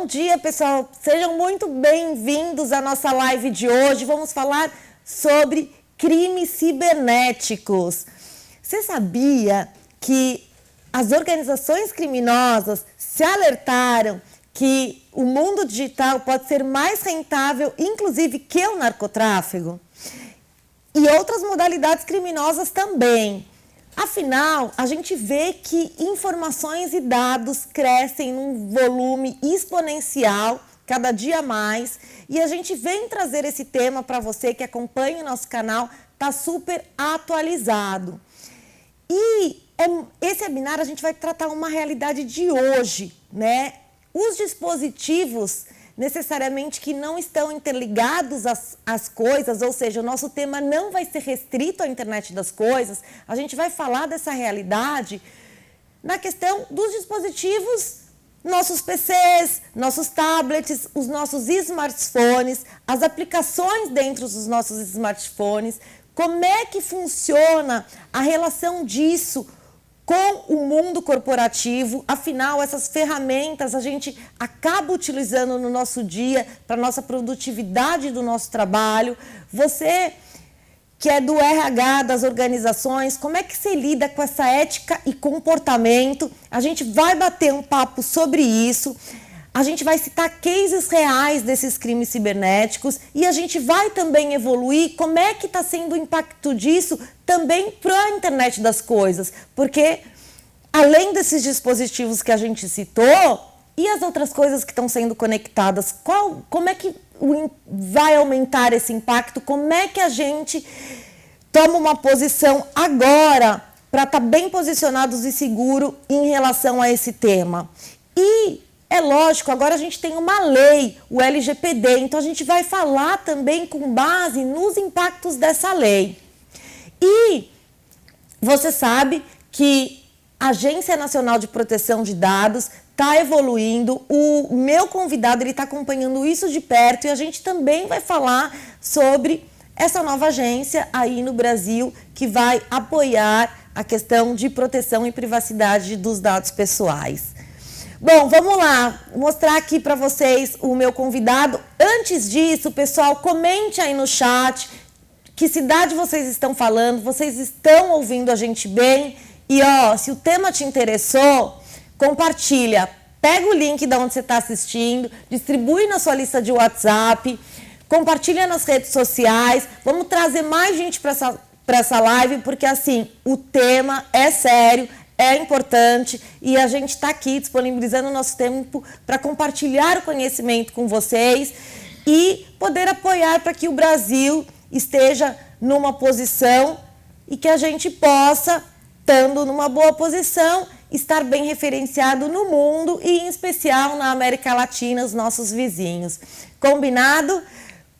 Bom dia, pessoal. Sejam muito bem-vindos à nossa live de hoje. Vamos falar sobre crimes cibernéticos. Você sabia que as organizações criminosas se alertaram que o mundo digital pode ser mais rentável, inclusive, que o narcotráfico? E outras modalidades criminosas também. Afinal, a gente vê que informações e dados crescem num volume exponencial, cada dia mais, e a gente vem trazer esse tema para você que acompanha o nosso canal, está super atualizado. E esse webinar a gente vai tratar uma realidade de hoje, né? Os dispositivos necessariamente que não estão interligados às coisas, ou seja, o nosso tema não vai ser restrito à internet das coisas, a gente vai falar dessa realidade na questão dos dispositivos, nossos PCs, nossos tablets, os nossos smartphones, as aplicações dentro dos nossos smartphones, como é que funciona a relação disso com o mundo corporativo. Afinal, essas ferramentas a gente acaba utilizando no nosso dia para a nossa produtividade do nosso trabalho. Você que é do RH das organizações, como é que você lida com essa ética e comportamento? A gente vai bater um papo sobre isso. A gente vai citar cases reais desses crimes cibernéticos e a gente vai também evoluir como é que está sendo o impacto disso também para a internet das coisas. Porque, além desses dispositivos que a gente citou, e as outras coisas que estão sendo conectadas, como é que vai aumentar esse impacto? Como é que a gente toma uma posição agora para estar bem posicionados e seguro em relação a esse tema? E é lógico, agora a gente tem uma lei, o LGPD, então a gente vai falar também com base nos impactos dessa lei. E você sabe que a Agência Nacional de Proteção de Dados está evoluindo, o meu convidado está acompanhando isso de perto e a gente também vai falar sobre essa nova agência aí no Brasil que vai apoiar a questão de proteção e privacidade dos dados pessoais. Bom, vamos lá, mostrar aqui para vocês o meu convidado. Antes disso, pessoal, comente aí no chat que cidade vocês estão falando, vocês estão ouvindo a gente bem. E, ó, se o tema te interessou, compartilha. Pega o link de onde você está assistindo, distribui na sua lista de WhatsApp, compartilha nas redes sociais. Vamos trazer mais gente para essa live, porque, assim, o tema é sério, é importante e a gente está aqui disponibilizando o nosso tempo para compartilhar o conhecimento com vocês e poder apoiar para que o Brasil esteja numa posição e que a gente possa, estando numa boa posição, estar bem referenciado no mundo e, em especial, na América Latina, os nossos vizinhos. Combinado?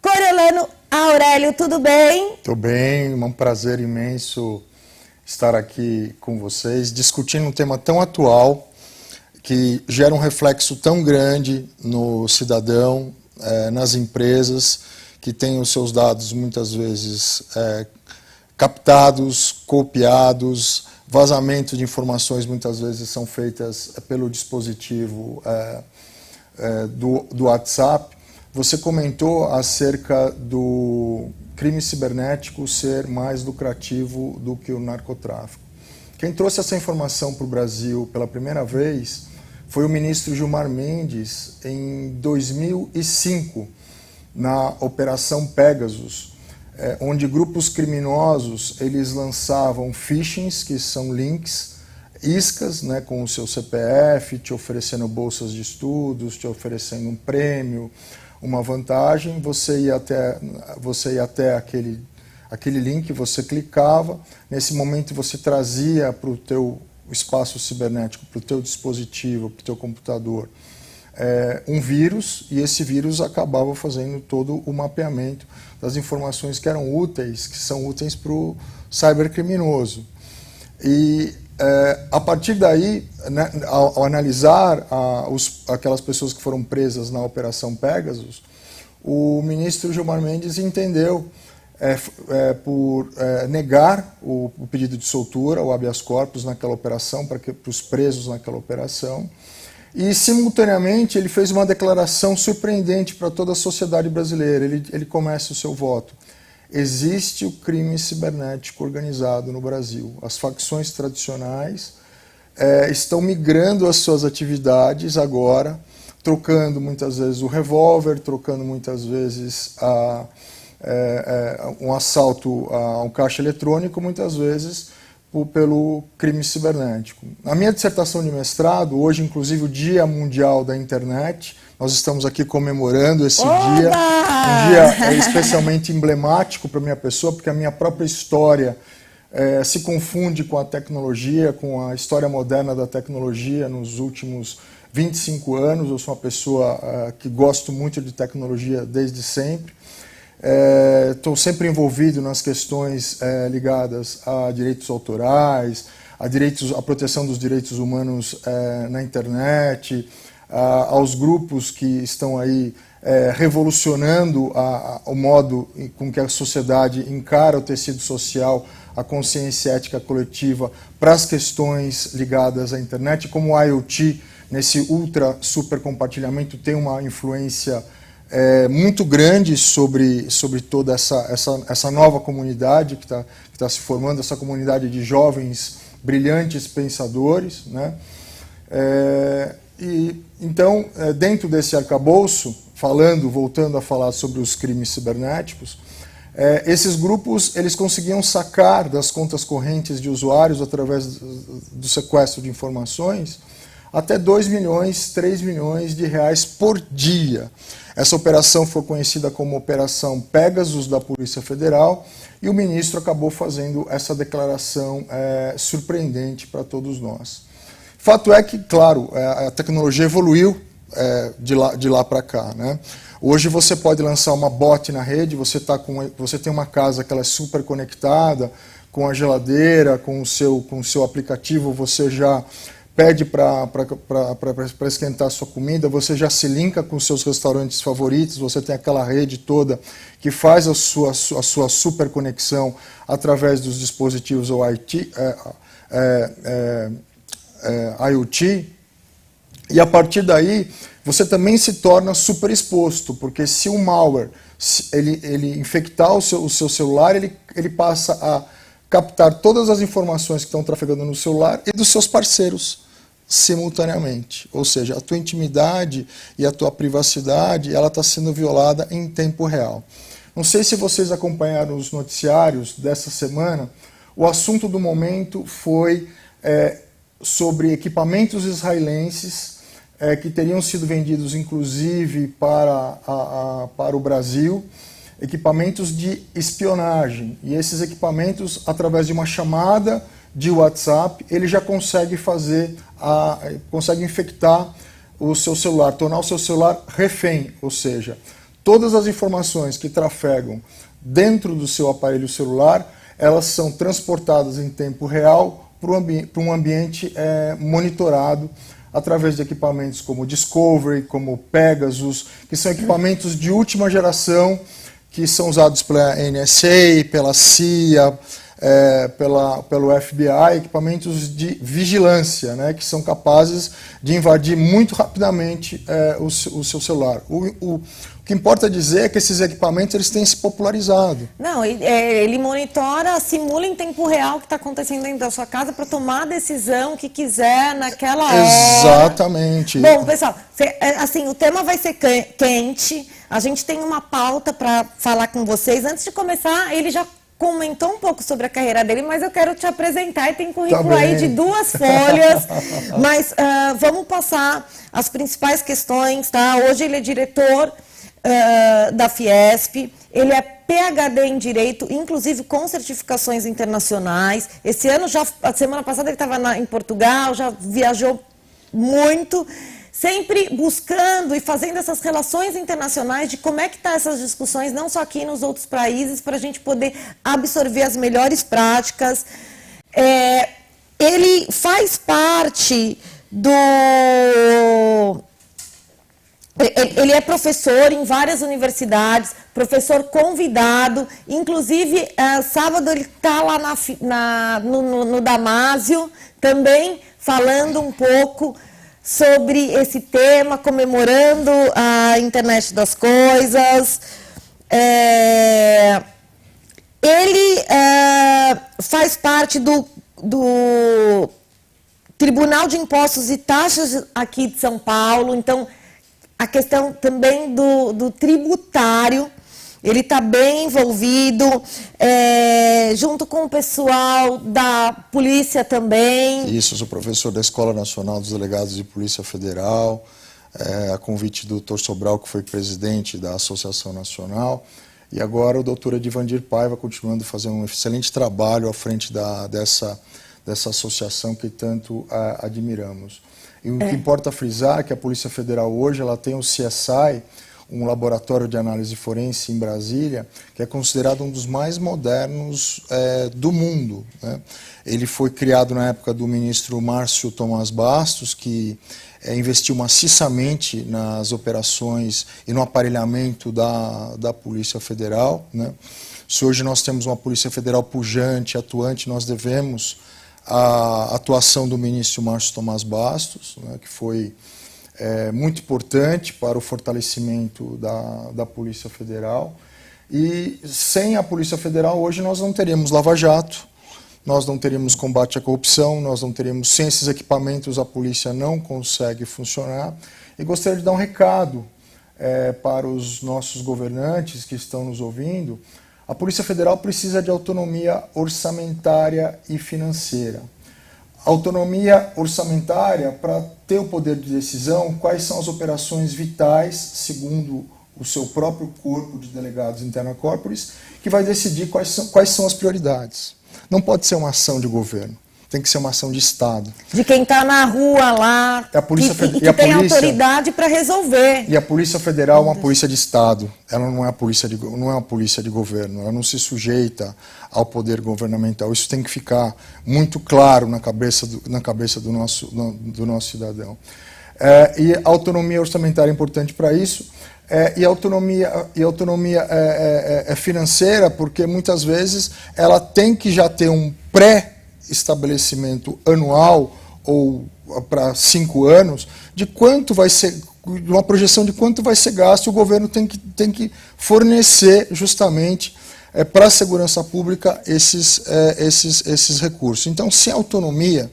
Coriolano Aurélio, tudo bem? Tudo bem, um prazer imenso estar aqui com vocês, discutindo um tema tão atual, que gera um reflexo tão grande no cidadão, nas empresas, que têm os seus dados muitas vezes captados, copiados, vazamento de informações muitas vezes são feitas pelo dispositivo do WhatsApp. Você comentou acerca do crime cibernético ser mais lucrativo do que o narcotráfico. Quem trouxe essa informação para o Brasil pela primeira vez foi o ministro Gilmar Mendes em 2005, na Operação Pegasus, onde grupos criminosos eles lançavam phishings, que são links, iscas, né, com o seu CPF, te oferecendo bolsas de estudos, te oferecendo um prêmio, uma vantagem. Você ia até aquele link, você clicava, nesse momento você trazia para o teu espaço cibernético, para o teu dispositivo, para o teu computador, um vírus, e esse vírus acabava fazendo todo o mapeamento das informações que eram úteis, que são úteis para o cybercriminoso. E a partir daí, né, ao analisar aquelas pessoas que foram presas na Operação Pegasus, o ministro Gilmar Mendes entendeu por negar o pedido de soltura, o habeas corpus naquela operação, para os presos naquela operação, E, simultaneamente, ele fez uma declaração surpreendente para toda a sociedade brasileira. Ele começa o seu voto. Existe o crime cibernético organizado no Brasil. As facções tradicionais estão migrando as suas atividades agora, trocando muitas vezes o revólver, trocando muitas vezes um assalto a um caixa eletrônico, muitas vezes pelo crime cibernético. Na minha dissertação de mestrado, hoje inclusive o Dia Mundial da Internet, nós estamos aqui comemorando esse dia, um dia especialmente emblemático para a minha pessoa, porque a minha própria história se confunde com a tecnologia, com a história moderna da tecnologia nos últimos 25 anos. Eu sou uma pessoa que gosto muito de tecnologia desde sempre. Estou sempre envolvido nas questões ligadas a direitos autorais, à proteção dos direitos humanos na internet, aos grupos que estão aí revolucionando o modo com que a sociedade encara o tecido social, a consciência ética coletiva para as questões ligadas à internet, como o IoT, nesse ultra super compartilhamento, tem uma influência muito grande sobre toda essa nova comunidade que está se formando, essa comunidade de jovens brilhantes pensadores, né? Então, dentro desse arcabouço, voltando a falar sobre os crimes cibernéticos, esses grupos eles conseguiam sacar das contas correntes de usuários através do sequestro de informações até 2 milhões, 3 milhões de reais por dia. Essa operação foi conhecida como Operação Pegasus da Polícia Federal e o ministro acabou fazendo essa declaração surpreendente para todos nós. Fato é que, claro, a tecnologia evoluiu de lá para cá, né? Hoje você pode lançar uma bot na rede, você tem uma casa que ela é super conectada, com a geladeira, com o seu aplicativo, você já pede para esquentar a sua comida, você já se linka com os seus restaurantes favoritos, você tem aquela rede toda que faz a sua super conexão através dos dispositivos IoT, e a partir daí você também se torna super exposto, porque se o malware ele infectar o seu celular, ele passa a captar todas as informações que estão trafegando no celular e dos seus parceiros simultaneamente. Ou seja, a tua intimidade e a tua privacidade ela está sendo violada em tempo real. Não sei se vocês acompanharam os noticiários dessa semana, o assunto do momento foi sobre equipamentos israelenses que teriam sido vendidos inclusive para o Brasil, equipamentos de espionagem. E esses equipamentos, através de uma chamada de WhatsApp, ele já consegue consegue infectar o seu celular, tornar o seu celular refém, ou seja, todas as informações que trafegam dentro do seu aparelho celular, elas são transportadas em tempo real para um ambiente monitorado através de equipamentos como Discovery, como Pegasus, que são equipamentos de última geração, que são usados pela NSA, pela CIA, pelo FBI, equipamentos de vigilância, né, que são capazes de invadir muito rapidamente o seu celular. O que importa dizer é que esses equipamentos eles têm se popularizado. Não, ele monitora, simula em tempo real o que está acontecendo dentro da sua casa para tomar a decisão que quiser naquela hora. Exatamente. Bom, pessoal, assim, o tema vai ser quente. A gente tem uma pauta para falar com vocês. Antes de começar, ele já comentou um pouco sobre a carreira dele, mas eu quero te apresentar e tem currículo aí de 2 folhas. Mas vamos passar as principais questões, tá? Hoje ele é diretor da Fiesp, ele é PhD em Direito, inclusive com certificações internacionais. Esse ano, a semana passada ele estava em Portugal, já viajou muito, sempre buscando e fazendo essas relações internacionais de como é que estão essas discussões, não só aqui nos outros países, para a gente poder absorver as melhores práticas. Ele faz parte Ele é professor em várias universidades, professor convidado, inclusive sábado ele está lá no Damásio, também falando um pouco sobre esse tema, comemorando a internet das coisas. Ele faz parte do Tribunal de Impostos e Taxas aqui de São Paulo, então a questão também do tributário, ele está bem envolvido, junto com o pessoal da polícia também. Isso, eu sou professor da Escola Nacional dos Delegados de Polícia Federal, a convite do Dr. Sobral, que foi presidente da Associação Nacional, e agora o Dr. Edivandir Paiva, continuando a fazer um excelente trabalho à frente dessa associação que tanto admiramos. E o que importa frisar é que a Polícia Federal hoje ela tem o CSI, um laboratório de análise forense em Brasília, que é considerado um dos mais modernos do mundo, né? Ele foi criado na época do ministro Márcio Tomás Bastos, que investiu maciçamente nas operações e no aparelhamento da Polícia Federal, né? Se hoje nós temos uma Polícia Federal pujante, atuante, nós devemos a atuação do ministro Márcio Tomás Bastos, né, que foi muito importante para o fortalecimento da Polícia Federal. E sem a Polícia Federal, hoje nós não teríamos Lava Jato, nós não teríamos combate à corrupção, nós não teríamos, sem esses equipamentos, a polícia não consegue funcionar. E gostaria de dar um recado para os nossos governantes que estão nos ouvindo. A Polícia Federal precisa de autonomia orçamentária e financeira. Autonomia orçamentária para ter o poder de decisão, quais são as operações vitais, segundo o seu próprio corpo de delegados interna corporis, que vai decidir quais são as prioridades. Não pode ser uma ação de governo, tem que ser uma ação de Estado. De quem está na rua lá, que tem autoridade para resolver. E a Polícia Federal é uma polícia de Estado, ela não é uma polícia de governo, ela não se sujeita ao poder governamental. Isso tem que ficar muito claro na cabeça do nosso cidadão. E a autonomia orçamentária é importante para isso. E a autonomia financeira, porque muitas vezes ela tem que já ter um pré-estabelecimento anual ou para 5 anos de quanto vai ser, uma projeção de quanto vai ser gasto. O governo tem que fornecer justamente para a segurança pública esses recursos. Então, sem autonomia,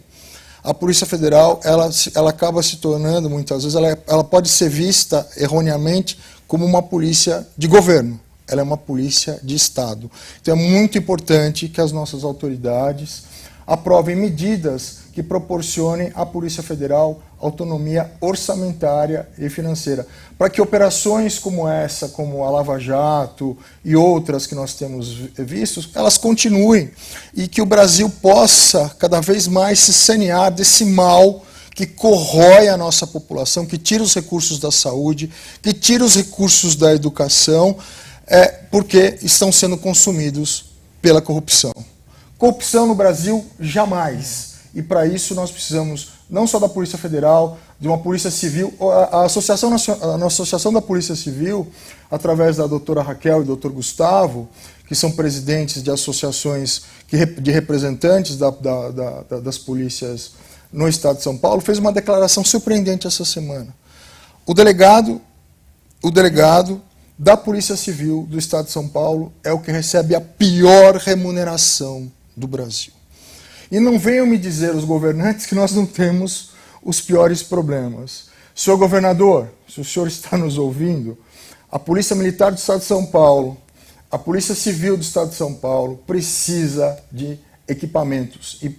a Polícia Federal ela acaba se tornando, muitas vezes, ela pode ser vista erroneamente como uma polícia de governo. Ela é uma polícia de Estado. Então é muito importante que as nossas autoridades aprovem medidas que proporcionem à Polícia Federal autonomia orçamentária e financeira, para que operações como essa, como a Lava Jato e outras que nós temos visto, elas continuem e que o Brasil possa cada vez mais se sanear desse mal que corrói a nossa população, que tira os recursos da saúde, que tira os recursos da educação, porque estão sendo consumidos pela corrupção. Corrupção no Brasil, jamais. E para isso nós precisamos não só da Polícia Federal, de uma Polícia Civil, a Associação da Polícia Civil, através da doutora Raquel e do doutor Gustavo, que são presidentes de associações de representantes das polícias no estado de São Paulo, fez uma declaração surpreendente essa semana. O delegado da Polícia Civil do estado de São Paulo é o que recebe a pior remuneração do Brasil. E não venham me dizer, os governantes, que nós não temos os piores problemas. Senhor governador, se o senhor está nos ouvindo, a Polícia Militar do estado de São Paulo, a Polícia Civil do estado de São Paulo precisa de equipamentos. E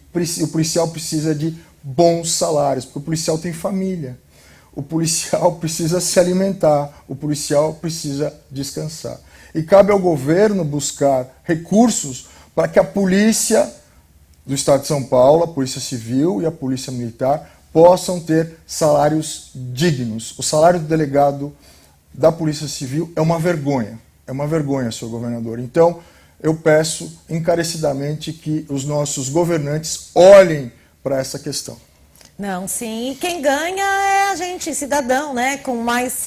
o policial precisa de bons salários, porque o policial tem família. O policial precisa se alimentar, o policial precisa descansar. E cabe ao governo buscar recursos para que a polícia do estado de São Paulo, a Polícia Civil e a Polícia Militar possam ter salários dignos. O salário do delegado da Polícia Civil é uma vergonha, senhor governador. Então, eu peço encarecidamente que os nossos governantes olhem para essa questão. Não, sim. E quem ganha é a gente, cidadão, né? Com mais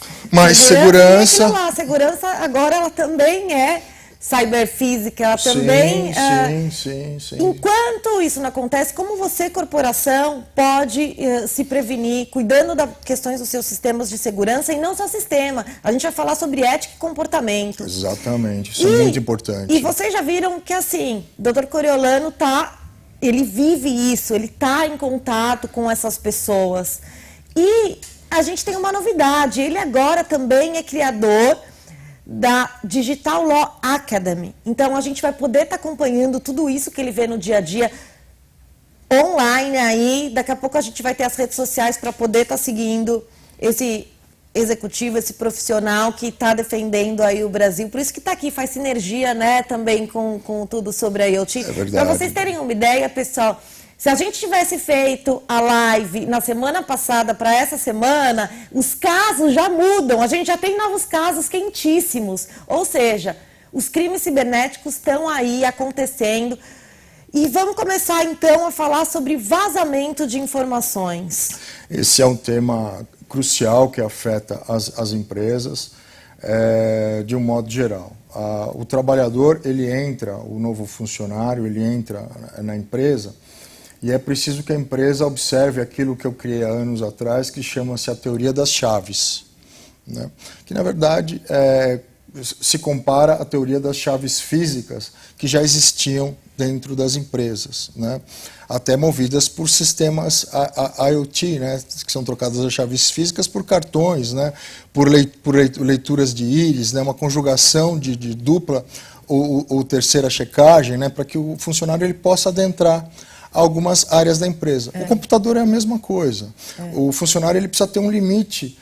segurança. A segurança agora ela também é cyberfísica também. Sim. Enquanto isso não acontece, como você, corporação, pode se prevenir, cuidando das questões dos seus sistemas de segurança e não só sistema? A gente vai falar sobre ética e comportamento. Exatamente, isso é muito importante. E vocês já viram que, assim, o Dr. Coriolano ele vive isso, ele está em contato com essas pessoas. E a gente tem uma novidade, ele agora também é criador da Digital Law Academy. Então, a gente vai poder estar acompanhando tudo isso que ele vê no dia a dia online aí. Daqui a pouco a gente vai ter as redes sociais para poder estar seguindo esse executivo, esse profissional que está defendendo aí o Brasil. Por isso que está aqui, faz sinergia, né, também com tudo sobre a IoT. É verdade. Para vocês terem uma ideia, pessoal, se a gente tivesse feito a live na semana passada para essa semana, os casos já mudam, a gente já tem novos casos quentíssimos. Ou seja, os crimes cibernéticos estão aí acontecendo. E vamos começar então a falar sobre vazamento de informações. Esse é um tema crucial que afeta as empresas de um modo geral. O trabalhador, ele entra, o novo funcionário, ele entra na empresa. E é preciso que a empresa observe aquilo que eu criei há anos atrás, que chama-se a teoria das chaves, né? Que, na verdade, se compara à teoria das chaves físicas que já existiam dentro das empresas, né? Até movidas por sistemas IoT, né? Que são trocadas as chaves físicas por cartões, né? Por leituras de íris, né? Uma conjugação de dupla ou terceira checagem, né? Para que o funcionário ele possa adentrar algumas áreas da empresa. O computador é a mesma coisa. O funcionário ele precisa ter um limite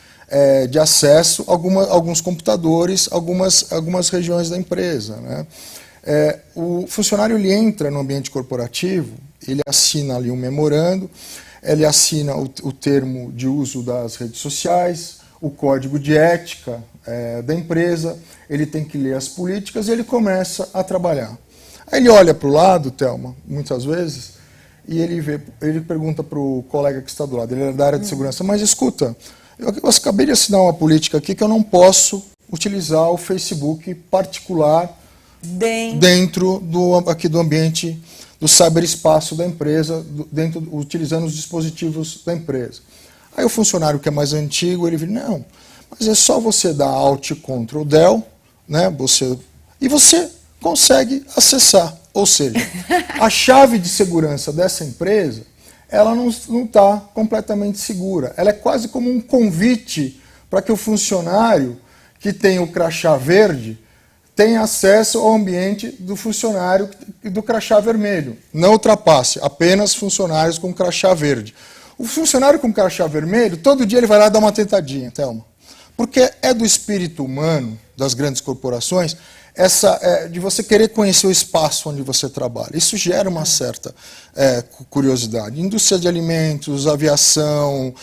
de acesso a alguns computadores, algumas regiões da empresa, né? O funcionário ele entra no ambiente corporativo, ele assina ali um memorando, ele assina o termo de uso das redes sociais, o código de ética da empresa, ele tem que ler as políticas e ele começa a trabalhar. Aí ele olha para o lado, Thelma, muitas vezes, e ele pergunta para o colega que está do lado, ele é da área de segurança, mas escuta, eu acabei de assinar uma política aqui que eu não posso utilizar o Facebook particular dentro aqui do ambiente, do cyberespaço da empresa, utilizando os dispositivos da empresa. Aí o funcionário que é mais antigo, ele vira, não, mas é só você dar Alt, Ctrl, Del, né, e você consegue acessar. Ou seja, a chave de segurança dessa empresa, ela não está completamente segura. Ela é quase como um convite para que o funcionário que tem o crachá verde tenha acesso ao ambiente do funcionário do crachá vermelho. Não ultrapasse, apenas funcionários com crachá verde. O funcionário com crachá vermelho, todo dia ele vai lá dar uma tentadinha, Thelma. Porque é do espírito humano, das grandes corporações, de você querer conhecer o espaço onde você trabalha. Isso gera uma certa curiosidade. Indústria de alimentos, aviação,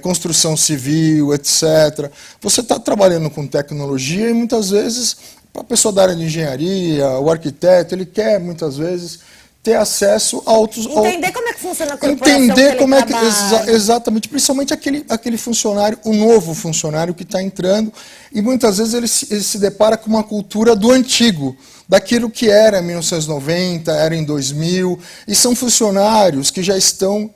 construção civil, etc. Você está trabalhando com tecnologia e muitas vezes, a pessoa da área de engenharia, o arquiteto, ele quer muitas vezes ter acesso a outros... Entender como é que funciona a corporação. Entender como é que... exatamente, principalmente aquele funcionário, o novo funcionário que está entrando, e muitas vezes ele se depara com uma cultura do antigo, daquilo que era em 1990, era em 2000, e são funcionários que já estão,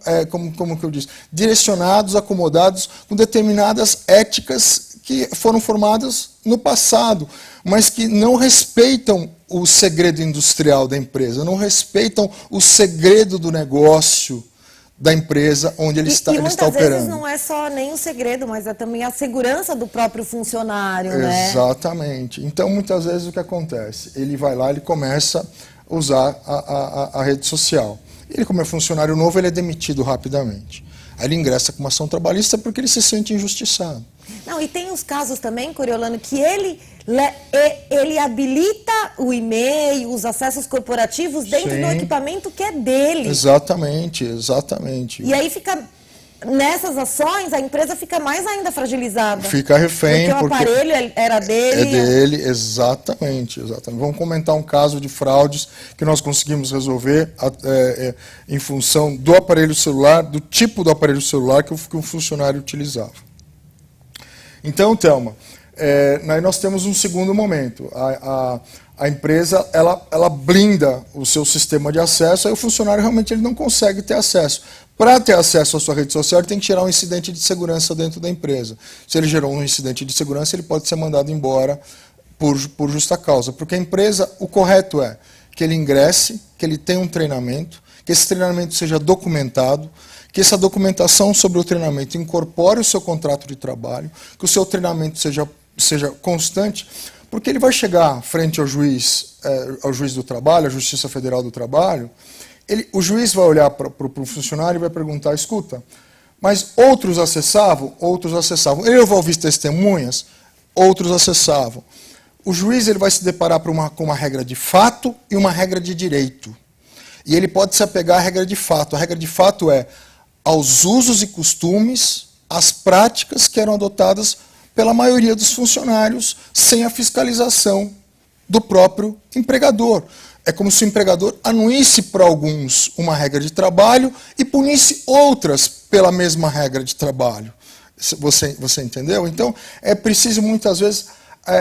como que eu disse, direcionados, acomodados com determinadas éticas que foram formadas no passado, mas que não respeitam o segredo industrial da empresa, não respeitam o segredo do negócio da empresa onde ele está operando. E muitas vezes não é só nem o segredo, mas é também a segurança do próprio funcionário, né? Exatamente. Então, muitas vezes o que acontece? Ele vai lá, ele começa a usar a rede social. Ele, como é funcionário novo, ele é demitido rapidamente. Aí ele ingressa com uma ação trabalhista porque ele se sente injustiçado. Não, e tem os casos também, Coriolano, que ele habilita o e-mail, os acessos corporativos dentro do equipamento que é dele. Exatamente, exatamente. E aí fica, nessas ações, a empresa fica mais ainda fragilizada. Fica refém. Porque o aparelho era dele. É dele, exatamente. Vamos comentar um caso de fraudes que nós conseguimos resolver em função do aparelho celular, do tipo do aparelho celular que o funcionário utilizava. Então, Thelma, nós temos um segundo momento. A empresa, ela blinda o seu sistema de acesso, aí o funcionário realmente ele não consegue ter acesso. Para ter acesso à sua rede social, ele tem que gerar um incidente de segurança dentro da empresa. Se ele gerou um incidente de segurança, ele pode ser mandado embora por justa causa. Porque a empresa, o correto é que ele ingresse, que ele tenha um treinamento, que esse treinamento seja documentado, que essa documentação sobre o treinamento incorpore o seu contrato de trabalho, que o seu treinamento seja constante, porque ele vai chegar frente ao juiz do trabalho, à Justiça Federal do Trabalho, o juiz vai olhar para o funcionário e vai perguntar, escuta, mas outros acessavam? Outros acessavam. Ele vai ouvir testemunhas? Outros acessavam. O juiz ele vai se deparar com uma regra de fato e uma regra de direito. E ele pode se apegar à regra de fato. A regra de fato é aos usos e costumes, às práticas que eram adotadas pela maioria dos funcionários, sem a fiscalização do próprio empregador. É como se o empregador anuísse para alguns uma regra de trabalho e punisse outras pela mesma regra de trabalho. Você entendeu? Então, é preciso muitas vezes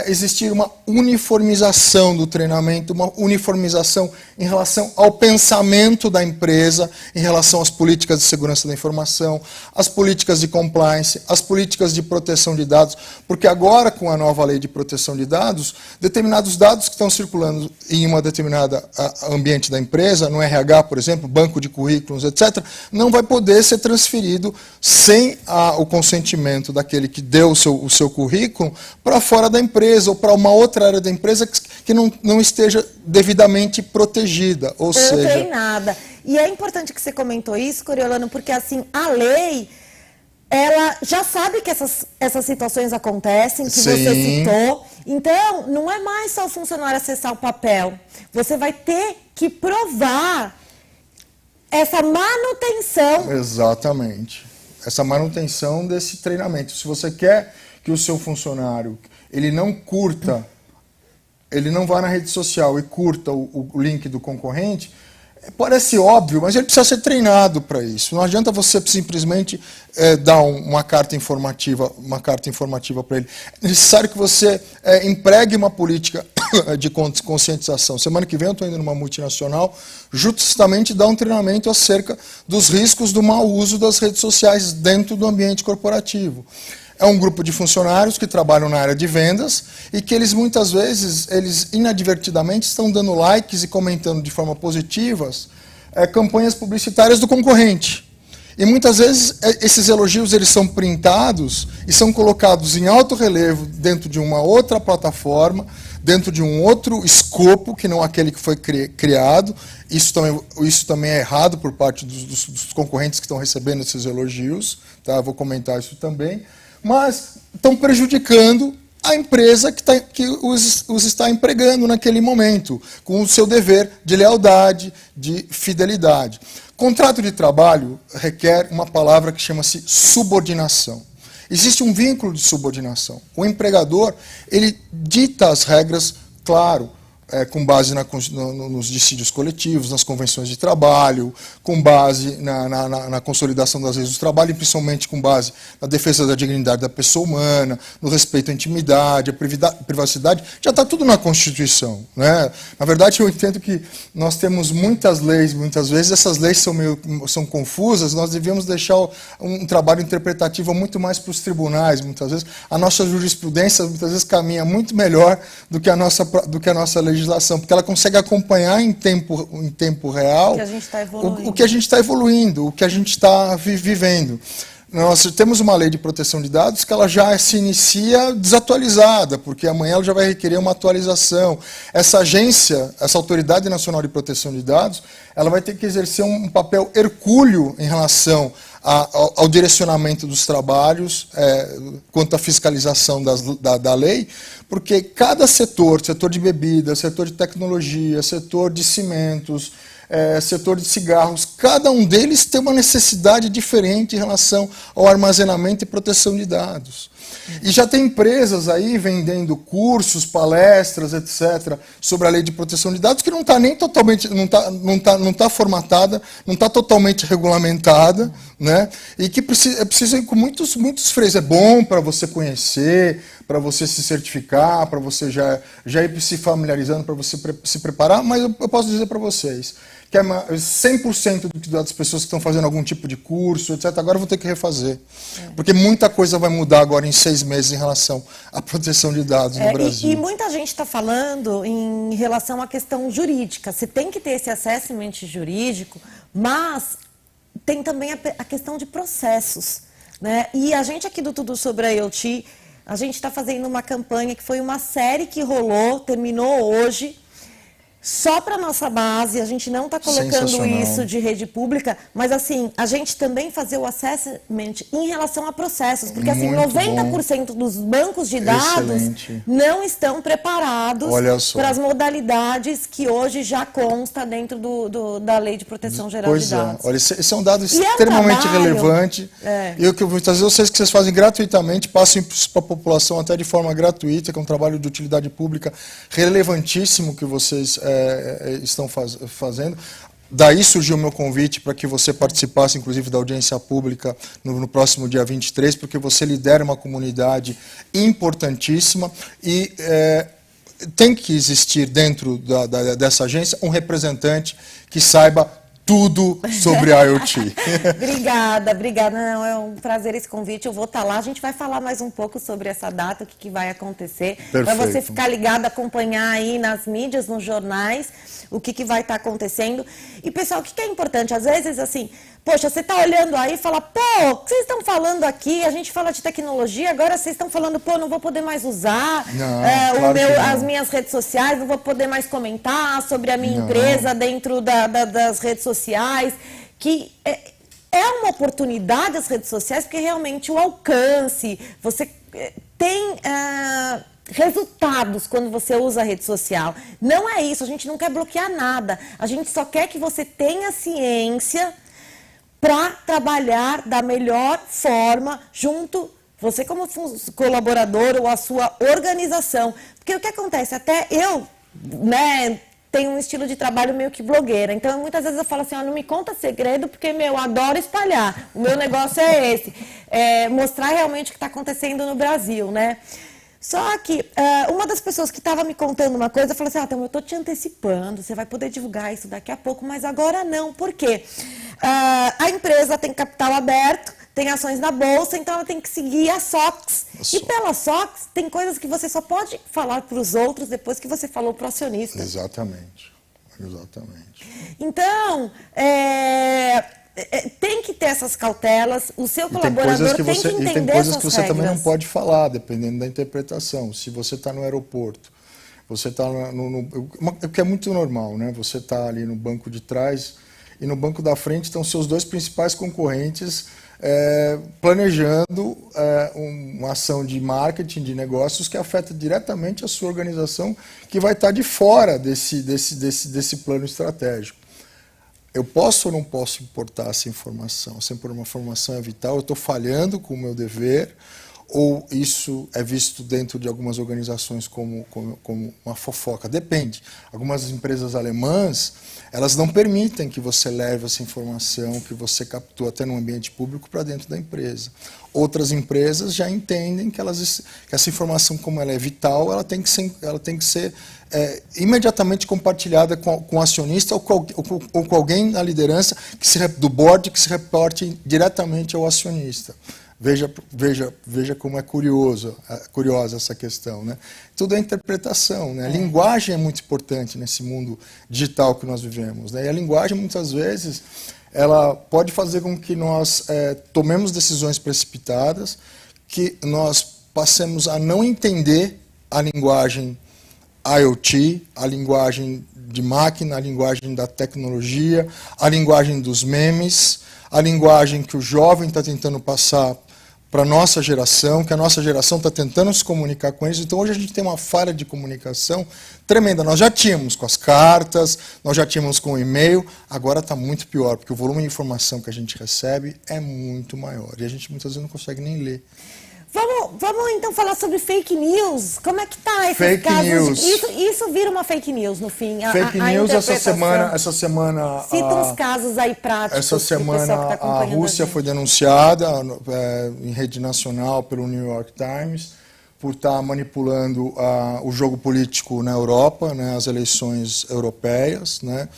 existir uma uniformização do treinamento, uma uniformização em relação ao pensamento da empresa, em relação às políticas de segurança da informação, às políticas de compliance, às políticas de proteção de dados, porque agora, com a nova lei de proteção de dados, determinados dados que estão circulando em uma determinada ambiente da empresa, no RH, por exemplo, banco de currículos, etc., não vai poder ser transferido sem o consentimento daquele que deu o seu currículo para fora da empresa, ou para uma outra área da empresa que não esteja devidamente protegida, ou seja... treinada. E é importante que você comentou isso, Coriolano, porque assim, a lei, ela já sabe que essas situações acontecem, que Sim. você citou. Então, não é mais só o funcionário acessar o papel. Você vai ter que provar essa manutenção. Exatamente. Essa manutenção desse treinamento. Se você quer que o seu funcionário... ele não vá na rede social e curta o link do concorrente, parece óbvio, mas ele precisa ser treinado para isso. Não adianta você simplesmente dar uma carta informativa para ele. É necessário que você empregue uma política de conscientização. Semana que vem eu estou indo numa multinacional justamente dar um treinamento acerca dos riscos do mau uso das redes sociais dentro do ambiente corporativo. É um grupo de funcionários que trabalham na área de vendas e que eles muitas vezes, inadvertidamente, estão dando likes e comentando de forma positiva campanhas publicitárias do concorrente. E muitas vezes esses elogios eles são printados e são colocados em alto relevo dentro de uma outra plataforma, dentro de um outro escopo que não aquele que foi criado. Isso também é errado por parte dos concorrentes que estão recebendo esses elogios. Tá? Vou comentar isso também. Mas estão prejudicando a empresa que os está empregando naquele momento, com o seu dever de lealdade, de fidelidade. Contrato de trabalho requer uma palavra que chama-se subordinação. Existe um vínculo de subordinação. O empregador, ele dita as regras, claro, com base nos dissídios coletivos, nas convenções de trabalho, com base na consolidação das leis do trabalho, e principalmente com base na defesa da dignidade da pessoa humana, no respeito à intimidade, à privacidade, já está tudo na Constituição. Né? Na verdade, eu entendo que nós temos muitas leis, muitas vezes essas leis são confusas, nós devíamos deixar um trabalho interpretativo muito mais para os tribunais, muitas vezes. A nossa jurisprudência, muitas vezes, caminha muito melhor do que a nossa legislação, porque ela consegue acompanhar em tempo real o que a gente está evoluindo, o que a gente está vivendo. Nós temos uma lei de proteção de dados que ela já se inicia desatualizada, porque amanhã ela já vai requerer uma atualização. Essa agência, essa Autoridade Nacional de Proteção de Dados, ela vai ter que exercer um papel hercúleo em relação ao direcionamento dos trabalhos, quanto à fiscalização da lei, porque cada setor de bebidas, setor de tecnologia, setor de cimentos, setor de cigarros, cada um deles tem uma necessidade diferente em relação ao armazenamento e proteção de dados. E já tem empresas aí vendendo cursos, palestras, etc., sobre a lei de proteção de dados que não está nem totalmente, não tá formatada, não está totalmente regulamentada, né? E que precisa ir com muitos freios. É bom para você conhecer, para você se certificar, para você já ir se familiarizando, para você se preparar, mas eu posso dizer para vocês que 100% das pessoas que estão fazendo algum tipo de curso, etc., agora vão ter que refazer. Porque muita coisa vai mudar agora em 6 meses em relação à proteção de dados no Brasil. E muita gente está falando em relação à questão jurídica. Você tem que ter esse assessment jurídico, mas tem também a questão de processos, né? E a gente aqui do Tudo Sobre IoT, a gente está fazendo uma campanha que foi uma série que rolou, terminou hoje, só para nossa base. A gente não está colocando isso de rede pública, mas assim, a gente também fazer o assessment em relação a processos, porque assim, 90% dos bancos de dados não estão preparados para as modalidades que hoje já consta dentro da Lei de Proteção Geral de Dados. Olha, esse é um dado extremamente relevante. E o que muitas vezes vocês que vocês fazem gratuitamente, passam para a população até de forma gratuita, que é um trabalho de utilidade pública relevantíssimo que vocês estão fazendo. Daí surgiu o meu convite para que você participasse, inclusive, da audiência pública no próximo dia 23, porque você lidera uma comunidade importantíssima e tem que existir dentro dessa agência um representante que saiba tudo sobre IoT. Obrigada. Não, é um prazer esse convite. Eu vou estar lá. A gente vai falar mais um pouco sobre essa data, o que vai acontecer. Para você ficar ligado, acompanhar aí nas mídias, nos jornais, o que vai estar acontecendo. E, pessoal, o que é importante? Às vezes, assim, poxa, você está olhando aí e fala, pô, o que vocês estão falando aqui? A gente fala de tecnologia, agora vocês estão falando, pô, não vou poder mais usar as minhas redes sociais, não vou poder mais comentar sobre a minha empresa dentro das redes sociais, que é uma oportunidade as redes sociais, porque realmente o alcance, você tem resultados quando você usa a rede social. Não é isso, a gente não quer bloquear nada, a gente só quer que você tenha ciência para trabalhar da melhor forma junto, você como colaborador ou a sua organização. Porque o que acontece, até eu, né, tenho um estilo de trabalho meio que blogueira, então muitas vezes eu falo assim, não me conta segredo, porque eu adoro espalhar, o meu negócio é esse, mostrar realmente o que está acontecendo no Brasil, né? Só que uma das pessoas que estava me contando uma coisa, falou assim, então eu estou te antecipando, você vai poder divulgar isso daqui a pouco, mas agora não. Por quê? A empresa tem capital aberto, tem ações na bolsa, então ela tem que seguir a SOX. E pela SOX, tem coisas que você só pode falar para os outros depois que você falou para o acionista. Exatamente. Então, tem que ter essas cautelas, o seu colaborador tem que entender essas regras. E tem coisas que você também não pode falar, dependendo da interpretação. Se você está no aeroporto, você está o que é muito normal, né? Você está ali no banco de trás e no banco da frente estão seus 2 principais concorrentes planejando uma ação de marketing, de negócios que afeta diretamente a sua organização, que vai estar de fora desse plano estratégico. Eu posso ou não posso importar essa informação? Se uma informação é vital, eu estou falhando com o meu dever, ou isso é visto dentro de algumas organizações como uma fofoca? Depende. Algumas empresas alemãs, elas não permitem que você leve essa informação que você captou até no ambiente público para dentro da empresa. Outras empresas já entendem que essa informação, como ela é vital, ela tem que ser imediatamente compartilhada com o acionista ou com alguém na liderança do board que se reporte diretamente ao acionista. Veja como é curiosa essa questão, né? Tudo é interpretação, né? A linguagem é muito importante nesse mundo digital que nós vivemos, né? E a linguagem, muitas vezes, ela pode fazer com que nós tomemos decisões precipitadas, que nós passemos a não entender a linguagem IoT, a linguagem de máquina, a linguagem da tecnologia, a linguagem dos memes, a linguagem que o jovem está tentando passar para a nossa geração, que a nossa geração está tentando se comunicar com eles. Então hoje a gente tem uma falha de comunicação tremenda. Nós já tínhamos com as cartas, nós já tínhamos com o e-mail, agora está muito pior, porque o volume de informação que a gente recebe é muito maior. E a gente muitas vezes não consegue nem ler. Vamos então falar sobre fake news. Como é que está esses fake casos? News. Isso vira uma fake news no fim. Fake news essa semana. Cita uns casos aí práticos. Essa semana que tá a Rússia foi denunciada em rede nacional pelo New York Times por estar manipulando o jogo político na Europa, né, as eleições europeias, né,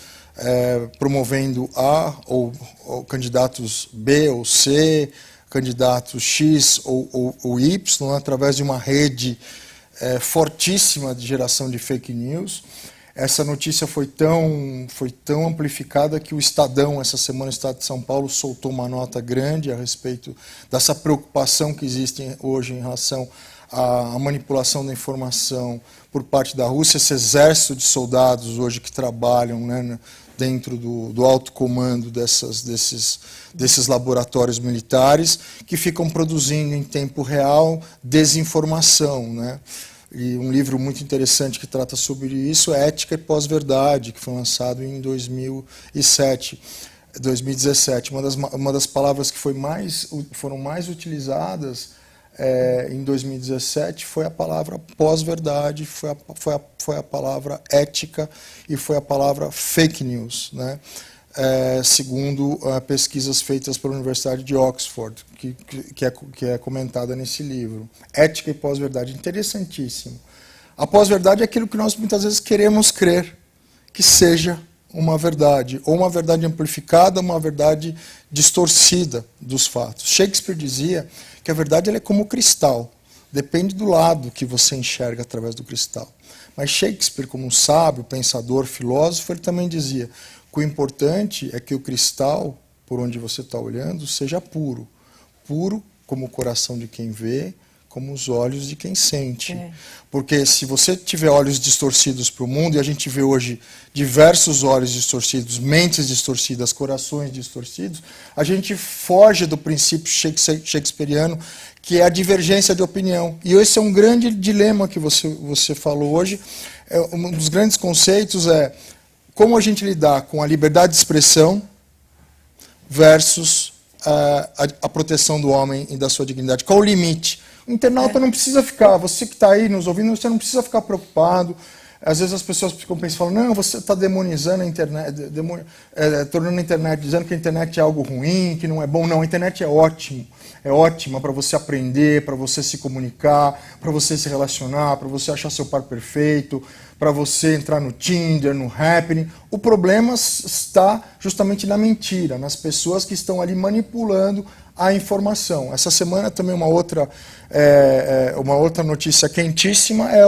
promovendo ou candidatos B ou C, candidatos X ou Y, através de uma rede fortíssima de geração de fake news. Essa notícia foi tão amplificada que o Estadão, essa semana, o Estado de São Paulo, soltou uma nota grande a respeito dessa preocupação que existe hoje em relação à manipulação da informação por parte da Rússia, esse exército de soldados hoje que trabalham, né, dentro do alto comando desses laboratórios militares, que ficam produzindo em tempo real desinformação, né? E um livro muito interessante que trata sobre isso é Ética e Pós-Verdade, que foi lançado em 2017. Uma das palavras que foram mais utilizadas em 2017 foi a palavra pós-verdade, foi a palavra ética e foi a palavra fake news, né? Segundo pesquisas feitas pela Universidade de Oxford, que é comentada nesse livro. Ética e pós-verdade, interessantíssimo. A pós-verdade é aquilo que nós muitas vezes queremos crer que seja uma verdade, ou uma verdade amplificada, uma verdade distorcida dos fatos. Shakespeare dizia que a verdade ela é como o cristal, depende do lado que você enxerga através do cristal. Mas Shakespeare, como um sábio, pensador, filósofo, ele também dizia que o importante é que o cristal, por onde você está olhando, seja puro. Puro como o coração de quem vê, como os olhos de quem sente. Porque se você tiver olhos distorcidos para o mundo, e a gente vê hoje diversos olhos distorcidos, mentes distorcidas, corações distorcidos, a gente foge do princípio shakespeariano, que é a divergência de opinião. E esse é um grande dilema que você falou hoje. Um dos grandes conceitos é como a gente lidar com a liberdade de expressão versus a proteção do homem e da sua dignidade. Qual o limite? O internauta não precisa ficar, você que está aí nos ouvindo, você não precisa ficar preocupado. Às vezes as pessoas ficam pensando, não, você está demonizando a internet, tornando a internet, dizendo que a internet é algo ruim, que não é bom. Não, a internet é ótimo. É ótima para você aprender, para você se comunicar, para você se relacionar, para você achar seu par perfeito, para você entrar no Tinder, no Happening. O problema está justamente na mentira, nas pessoas que estão ali manipulando a informação. Essa semana também uma outra notícia quentíssima é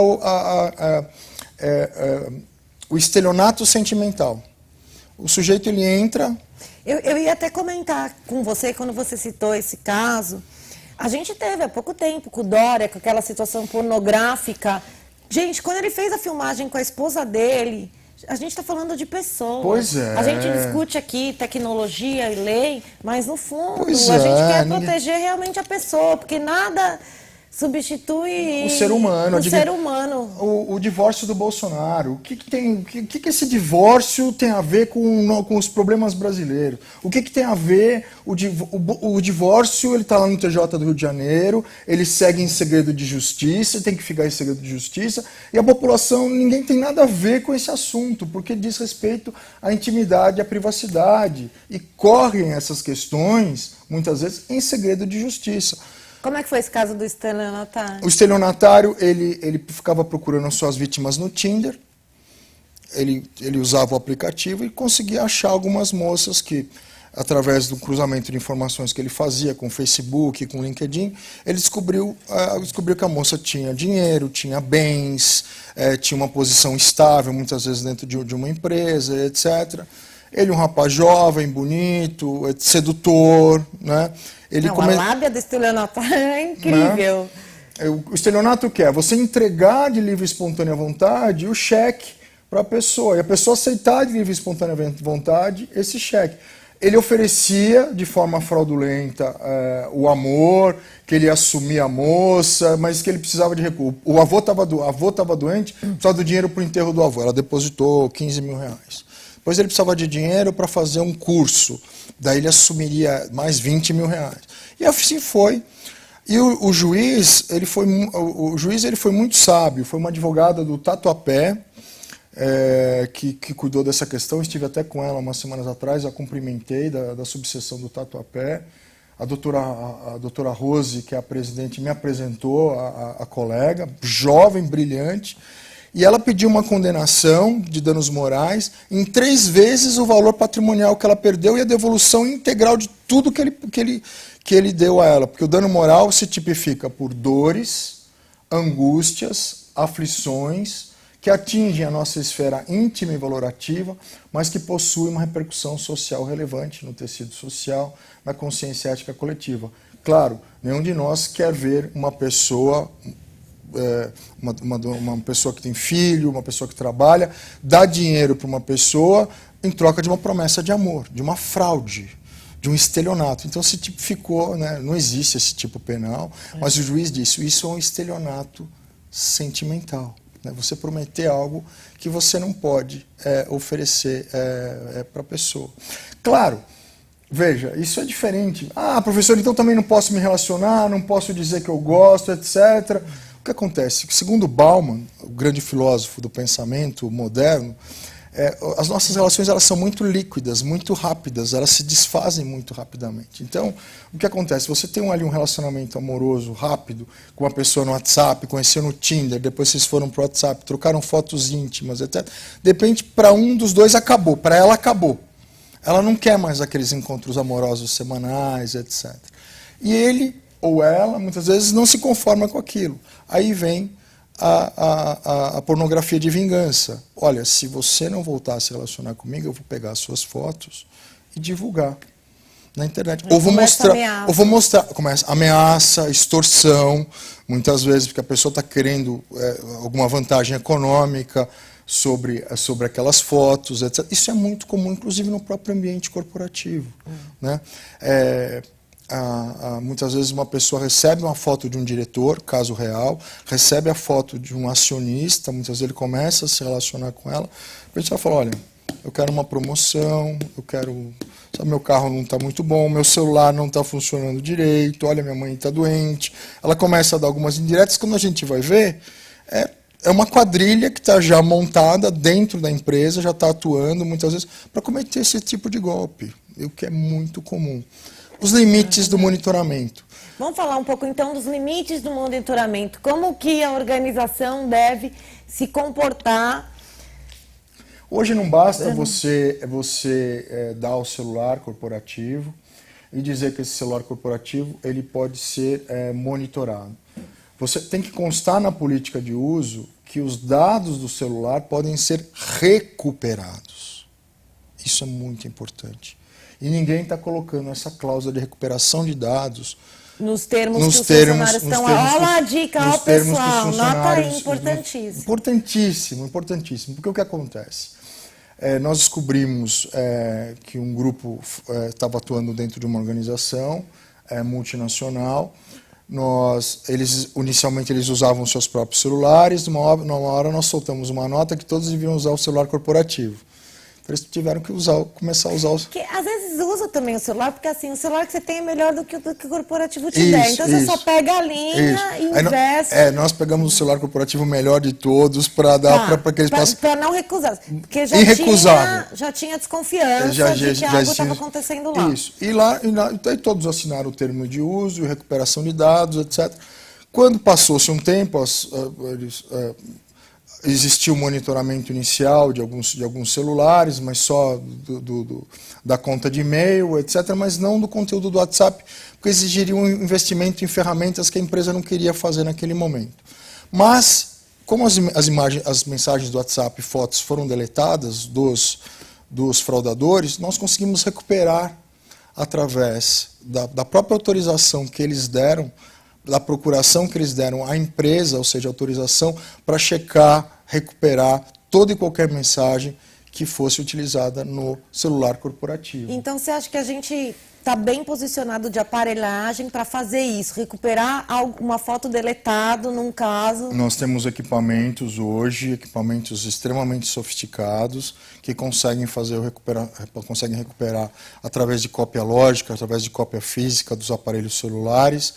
o estelionato sentimental. O sujeito ele entra... Eu ia até comentar com você, quando você citou esse caso, a gente teve há pouco tempo com o Dória, com aquela situação pornográfica. Gente, quando ele fez a filmagem com a esposa dele, a gente está falando de pessoas. Pois é. A gente discute aqui tecnologia e lei, mas no fundo a gente quer proteger realmente a pessoa, porque nada substitui o ser humano. O divórcio do Bolsonaro. O que esse divórcio tem a ver com os problemas brasileiros? O que tem a ver o divórcio? Ele está lá no TJ do Rio de Janeiro, ele segue em segredo de justiça, tem que ficar em segredo de justiça, e a população, ninguém tem nada a ver com esse assunto, porque diz respeito à intimidade, à privacidade, e correm essas questões, muitas vezes, em segredo de justiça. Como é que foi esse caso do estelionatário? O estelionatário, ele ficava procurando as suas vítimas no Tinder, ele usava o aplicativo e conseguia achar algumas moças que, através do cruzamento de informações que ele fazia com o Facebook, com o LinkedIn, ele descobriu que a moça tinha dinheiro, tinha bens, tinha uma posição estável, muitas vezes dentro de uma empresa, etc. Ele, um rapaz jovem, bonito, sedutor, né? A lábia do estelionatário é incrível. Né? O estelionato o que é? Você entregar de livre e espontânea vontade o cheque para a pessoa, e a pessoa aceitar de livre e espontânea vontade esse cheque. Ele oferecia de forma fraudulenta o amor, que ele ia assumir a moça, mas que ele precisava de recurso. O avô estava doente, precisava do dinheiro para o enterro do avô. Ela depositou 15 mil reais. Depois ele precisava de dinheiro para fazer um curso. Daí ele assumiria mais 20 mil reais. E assim foi. E o juiz ele foi muito sábio. Foi uma advogada do Tatuapé que cuidou dessa questão. Estive até com ela umas semanas atrás, a cumprimentei da subseção do Tatuapé. a doutora Rose, que é a presidente, me apresentou a colega, jovem, brilhante, e ela pediu uma condenação de danos morais em 3 vezes o valor patrimonial que ela perdeu e a devolução integral de tudo que ele deu a ela. Porque o dano moral se tipifica por dores, angústias, aflições, que atingem a nossa esfera íntima e valorativa, mas que possuem uma repercussão social relevante no tecido social, na consciência ética coletiva. Claro, nenhum de nós quer ver uma pessoa, uma pessoa que tem filho, uma pessoa que trabalha, dar dinheiro para uma pessoa em troca de uma promessa de amor, de uma fraude, de um estelionato. Então se tipificou, né, não existe esse tipo penal, mas o juiz disse, isso é um estelionato sentimental. Você prometer algo que você não pode oferecer para a pessoa. Claro, veja, isso é diferente. Ah, professor, então também não posso me relacionar, não posso dizer que eu gosto, etc. O que acontece? Segundo Bauman, o grande filósofo do pensamento moderno, as nossas relações elas são muito líquidas, muito rápidas, elas se desfazem muito rapidamente. Então, o que acontece? Você tem ali um relacionamento amoroso rápido com uma pessoa no WhatsApp, conheceu no Tinder, depois vocês foram para o WhatsApp, trocaram fotos íntimas, etc. De repente, para um dos dois acabou, para ela acabou. Ela não quer mais aqueles encontros amorosos semanais, etc. E ele ou ela, muitas vezes, não se conforma com aquilo. Aí vem a pornografia de vingança. Olha, se você não voltar a se relacionar comigo, eu vou pegar as suas fotos e divulgar na internet. Ou vou mostrar, começa ameaça, extorsão, muitas vezes porque a pessoa está querendo alguma vantagem econômica sobre aquelas fotos, etc. Isso é muito comum, inclusive no próprio ambiente corporativo, né? Muitas vezes uma pessoa recebe uma foto de um diretor, caso real, recebe a foto de um acionista, muitas vezes ele começa a se relacionar com ela, a gente vai falar, olha, eu quero uma promoção, eu quero, sabe, meu carro não está muito bom, meu celular não está funcionando direito, olha, minha mãe está doente. Ela começa a dar algumas indiretas, quando a gente vai ver, é uma quadrilha que está já montada dentro da empresa, já está atuando muitas vezes para cometer esse tipo de golpe, o que é muito comum. Os limites do monitoramento. Vamos falar um pouco, então, dos limites do monitoramento. Como que a organização deve se comportar? Hoje não basta você dar o celular corporativo e dizer que esse celular corporativo ele pode ser monitorado. Você tem que constar na política de uso que os dados do celular podem ser recuperados. Isso é muito importante. E ninguém está colocando essa cláusula de recuperação de dados nos termos que os funcionários estão... Olha a dica, ó pessoal, nota aí, importantíssimo. Importantíssimo, importantíssimo. Porque o que acontece? Nós descobrimos que um grupo estava atuando dentro de uma organização multinacional. Inicialmente eles usavam seus próprios celulares, numa hora nós soltamos uma nota que todos deviam usar o celular corporativo. Eles tiveram que começar a usar os... Porque às vezes usa também o celular, porque assim, o celular que você tem é melhor do que o corporativo te der. Então você só pega a linha e investe. Nós pegamos o celular corporativo melhor de todos para dar para que eles possam... Para não recusar. Porque já tinha desconfiança de que algo estava acontecendo lá. Isso. E todos assinaram o termo de uso, recuperação de dados, etc. Quando passou-se um tempo, existiu o monitoramento inicial de alguns celulares, mas só da conta de e-mail, etc., mas não do conteúdo do WhatsApp, porque exigiria um investimento em ferramentas que a empresa não queria fazer naquele momento. Mas, como as mensagens do WhatsApp e fotos foram deletadas dos fraudadores, nós conseguimos recuperar através da própria autorização que eles deram, da procuração que eles deram à empresa, ou seja, autorização para checar, recuperar toda e qualquer mensagem que fosse utilizada no celular corporativo. Então você acha que a gente está bem posicionado de aparelhagem para fazer isso, recuperar uma foto deletada num caso? Nós temos equipamentos hoje, equipamentos extremamente sofisticados, que conseguem conseguem recuperar através de cópia lógica, através de cópia física dos aparelhos celulares.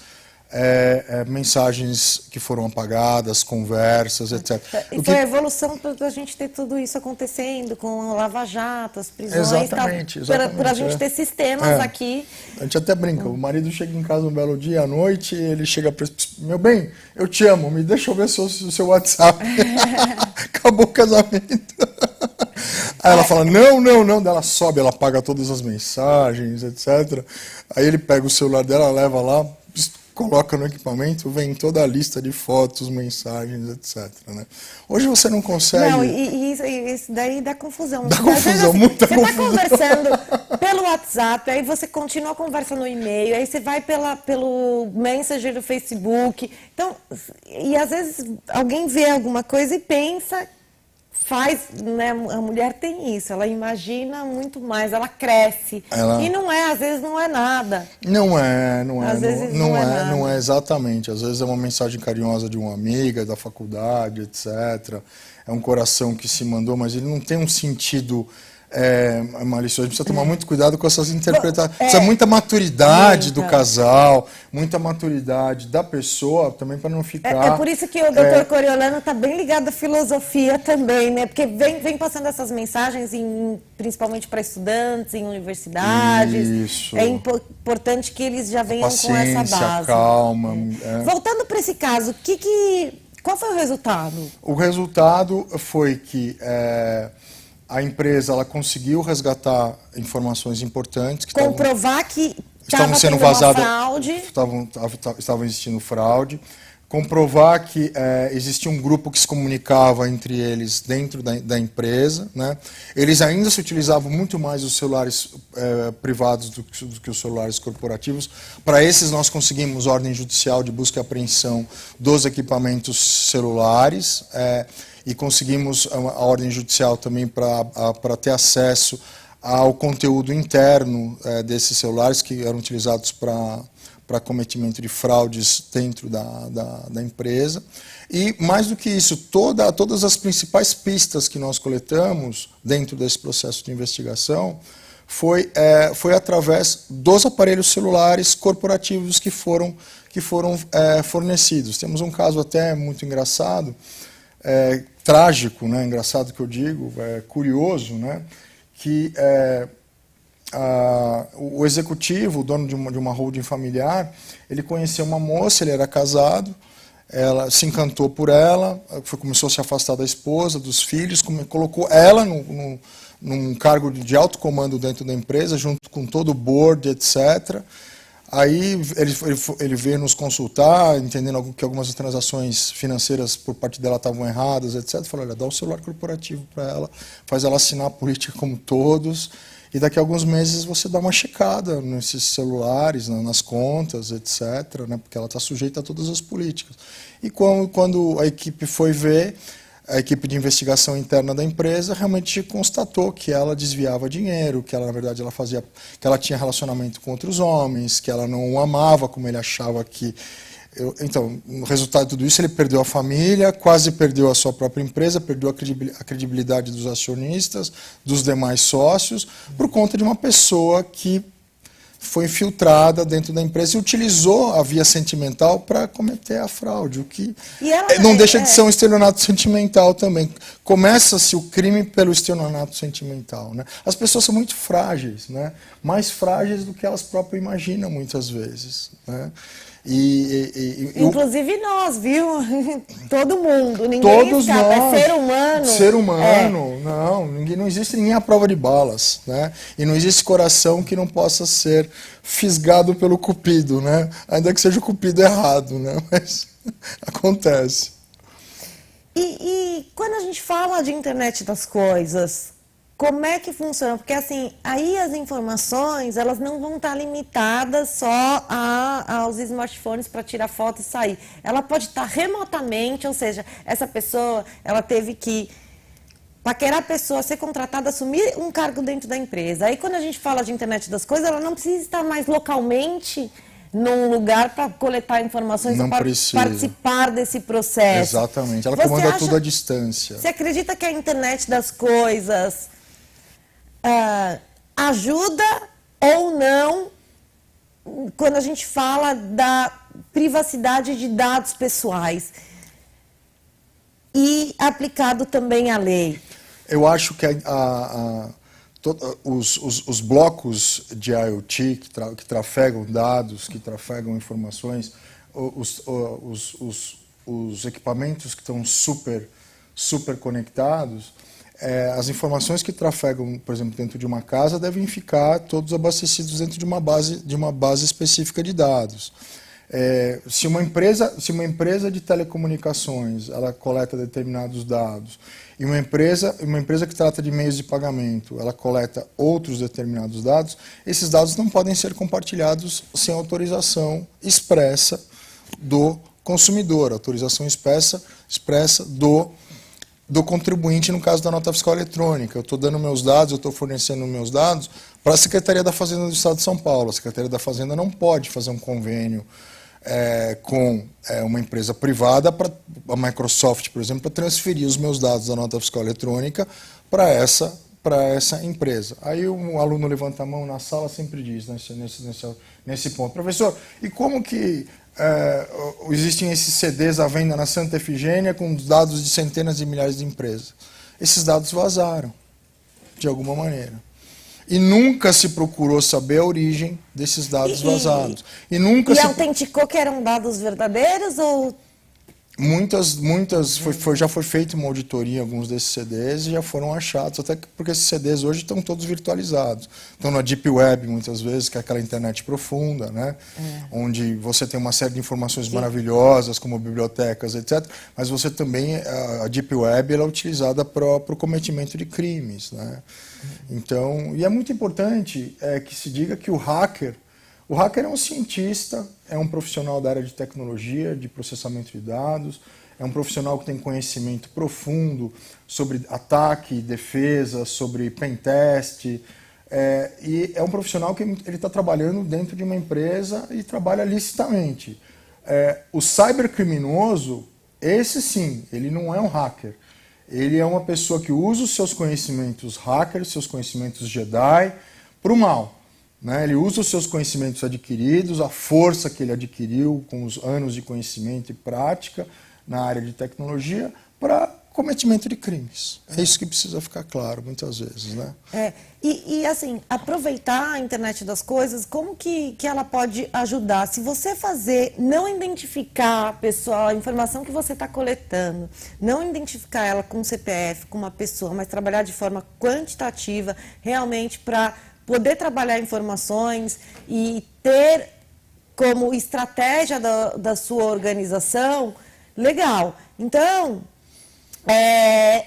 mensagens que foram apagadas, conversas, etc. E foi a evolução para a gente ter tudo isso acontecendo, com a Lava Jato, as prisões, exatamente. Para a gente ter sistemas aqui. A gente até brinca, o marido chega em casa um belo dia à noite, ele chega para meu bem, eu te amo, me deixa eu ver o seu WhatsApp. Acabou o casamento. Aí ela fala, não, daí ela sobe, ela apaga todas as mensagens, etc. Aí ele pega o celular dela, leva lá, coloca no equipamento, vem toda a lista de fotos, mensagens, etc. Né? Hoje você não consegue... Não, e isso daí dá confusão. Dá confusão, muita confusão. Você está conversando pelo WhatsApp, aí você continua a conversa no e-mail, aí você vai pelo Messenger do Facebook. Então, e às vezes alguém vê alguma coisa e pensa... né? A mulher tem isso, ela imagina muito mais, ela cresce. E não é, às vezes não é nada. Não é. Às vezes não é nada. Não é exatamente. Às vezes é uma mensagem carinhosa de uma amiga, da faculdade, etc. É um coração que se mandou, mas ele não tem um sentido malicioso. A gente precisa tomar muito cuidado com essas interpretações. Precisa muita maturidade do casal, muita maturidade da pessoa também para não ficar... É por isso que o Dr. Coriolano está bem ligado à filosofia também, né? Porque vem passando essas mensagens, principalmente para estudantes, em universidades. Isso. É importante que eles já venham com essa base. Calma. Voltando para esse caso, qual foi o resultado? O resultado foi que... a empresa ela conseguiu resgatar informações importantes que comprovar que estavam sendo vazadas, fraude, estavam existindo fraude, comprovar que existia um grupo que se comunicava entre eles dentro da empresa, né? Eles ainda se utilizavam muito mais os celulares privados do que os celulares corporativos. Para esses nós conseguimos ordem judicial de busca e apreensão dos equipamentos celulares. E conseguimos a ordem judicial também para ter acesso ao conteúdo interno desses celulares que eram utilizados para cometimento de fraudes dentro da empresa. E, mais do que isso, todas as principais pistas que nós coletamos dentro desse processo de investigação foi através dos aparelhos celulares corporativos que foram fornecidos. Temos um caso até muito engraçado, trágico, né? Engraçado que eu digo, curioso, né? Que o executivo, o dono de uma holding familiar, ele conheceu uma moça, ele era casado, ela se encantou por ela, começou a se afastar da esposa, dos filhos, colocou ela num cargo de alto comando dentro da empresa, junto com todo o board, etc. Aí ele veio nos consultar, entendendo que algumas transações financeiras por parte dela estavam erradas, etc. Falou, olha, dá um celular corporativo para ela, faz ela assinar a política como todos, e daqui a alguns meses você dá uma checada nesses celulares, nas contas, etc., né, porque ela está sujeita a todas as políticas. E quando a equipe foi ver, a equipe de investigação interna da empresa realmente constatou que ela desviava dinheiro, que ela, na verdade, que ela tinha relacionamento com outros homens, que ela não o amava como ele achava que... Então, no resultado de tudo isso, ele perdeu a família, quase perdeu a sua própria empresa, perdeu a credibilidade dos acionistas, dos demais sócios, por conta de uma pessoa que foi infiltrada dentro da empresa e utilizou a via sentimental para cometer a fraude, o que não deixa de ser um estelionato sentimental também. Começa-se o crime pelo estelionato sentimental, né? As pessoas são muito frágeis, né? Mais frágeis do que elas próprias imaginam muitas vezes, né? Inclusive nós, viu? Todo mundo, ninguém todos escapa, nós, é ser humano. Ser humano, não existe ninguém à prova de balas, né? E não existe coração que não possa ser fisgado pelo cupido, né? Ainda que seja o cupido errado, né? Mas acontece. E quando a gente fala de internet das coisas, como é que funciona? Porque assim, aí as informações, elas não vão estar limitadas só aos smartphones para tirar foto e sair. Ela pode estar remotamente, ou seja, essa pessoa, ela teve que paquerar a pessoa, ser contratada, assumir um cargo dentro da empresa. Aí quando a gente fala de internet das coisas, ela não precisa estar mais localmente num lugar para coletar informações ou para participar desse processo. Exatamente, ela comanda tudo à distância. Você acredita que a internet das coisas ajuda ou não quando a gente fala privacidade de dados pessoais e aplicado também à lei? Eu acho que os blocos de IoT que trafegam dados, que trafegam informações, os equipamentos que estão super conectados, as informações que trafegam, por exemplo, dentro de uma casa devem ficar todos abastecidos dentro de uma base específica de dados. Se uma empresa de telecomunicações ela coleta determinados dados e uma empresa que trata de meios de pagamento ela coleta outros determinados dados, esses dados não podem ser compartilhados sem autorização expressa do consumidor, autorização expressa do contribuinte no caso da nota fiscal eletrônica. Eu estou dando meus dados, eu estou fornecendo meus dados para a Secretaria da Fazenda do Estado de São Paulo. A Secretaria da Fazenda não pode fazer um convênio com uma empresa privada, a Microsoft, por exemplo, para transferir os meus dados da nota fiscal eletrônica para essa empresa. Aí um aluno levanta a mão na sala, sempre diz nesse ponto: professor, e como que existem esses CDs à venda na Santa Efigênia com dados de centenas de milhares de empresas? Esses dados vazaram, de alguma maneira. E nunca se procurou saber a origem desses dados vazados. E autenticou que eram dados verdadeiros ou... Já foi feita uma auditoria em alguns desses CDs e já foram achados, até porque esses CDs hoje estão todos virtualizados. Estão na Deep Web, muitas vezes, que é aquela internet profunda, né? Onde você tem uma série de informações maravilhosas, como bibliotecas, etc. Mas você também, a Deep Web, ela é utilizada para o cometimento de crimes, né? Então, e é muito importante que se diga que o hacker é um cientista, é um profissional da área de tecnologia, de processamento de dados, é um profissional que tem conhecimento profundo sobre ataque, defesa, sobre pentest, e é um profissional que ele está trabalhando dentro de uma empresa e trabalha licitamente. O cybercriminoso, esse sim, ele não é um hacker. Ele é uma pessoa que usa os seus conhecimentos hackers, seus conhecimentos Jedi, para o mal. Né? Ele usa os seus conhecimentos adquiridos, a força que ele adquiriu com os anos de conhecimento e prática na área de tecnologia para cometimento de crimes. É isso que precisa ficar claro muitas vezes, né? E assim, aproveitar a internet das coisas, como que ela pode ajudar? Se você não identificar a informação que você está coletando, não identificar ela com um CPF, com uma pessoa, mas trabalhar de forma quantitativa, realmente para poder trabalhar informações e ter como estratégia da sua organização, legal. Então,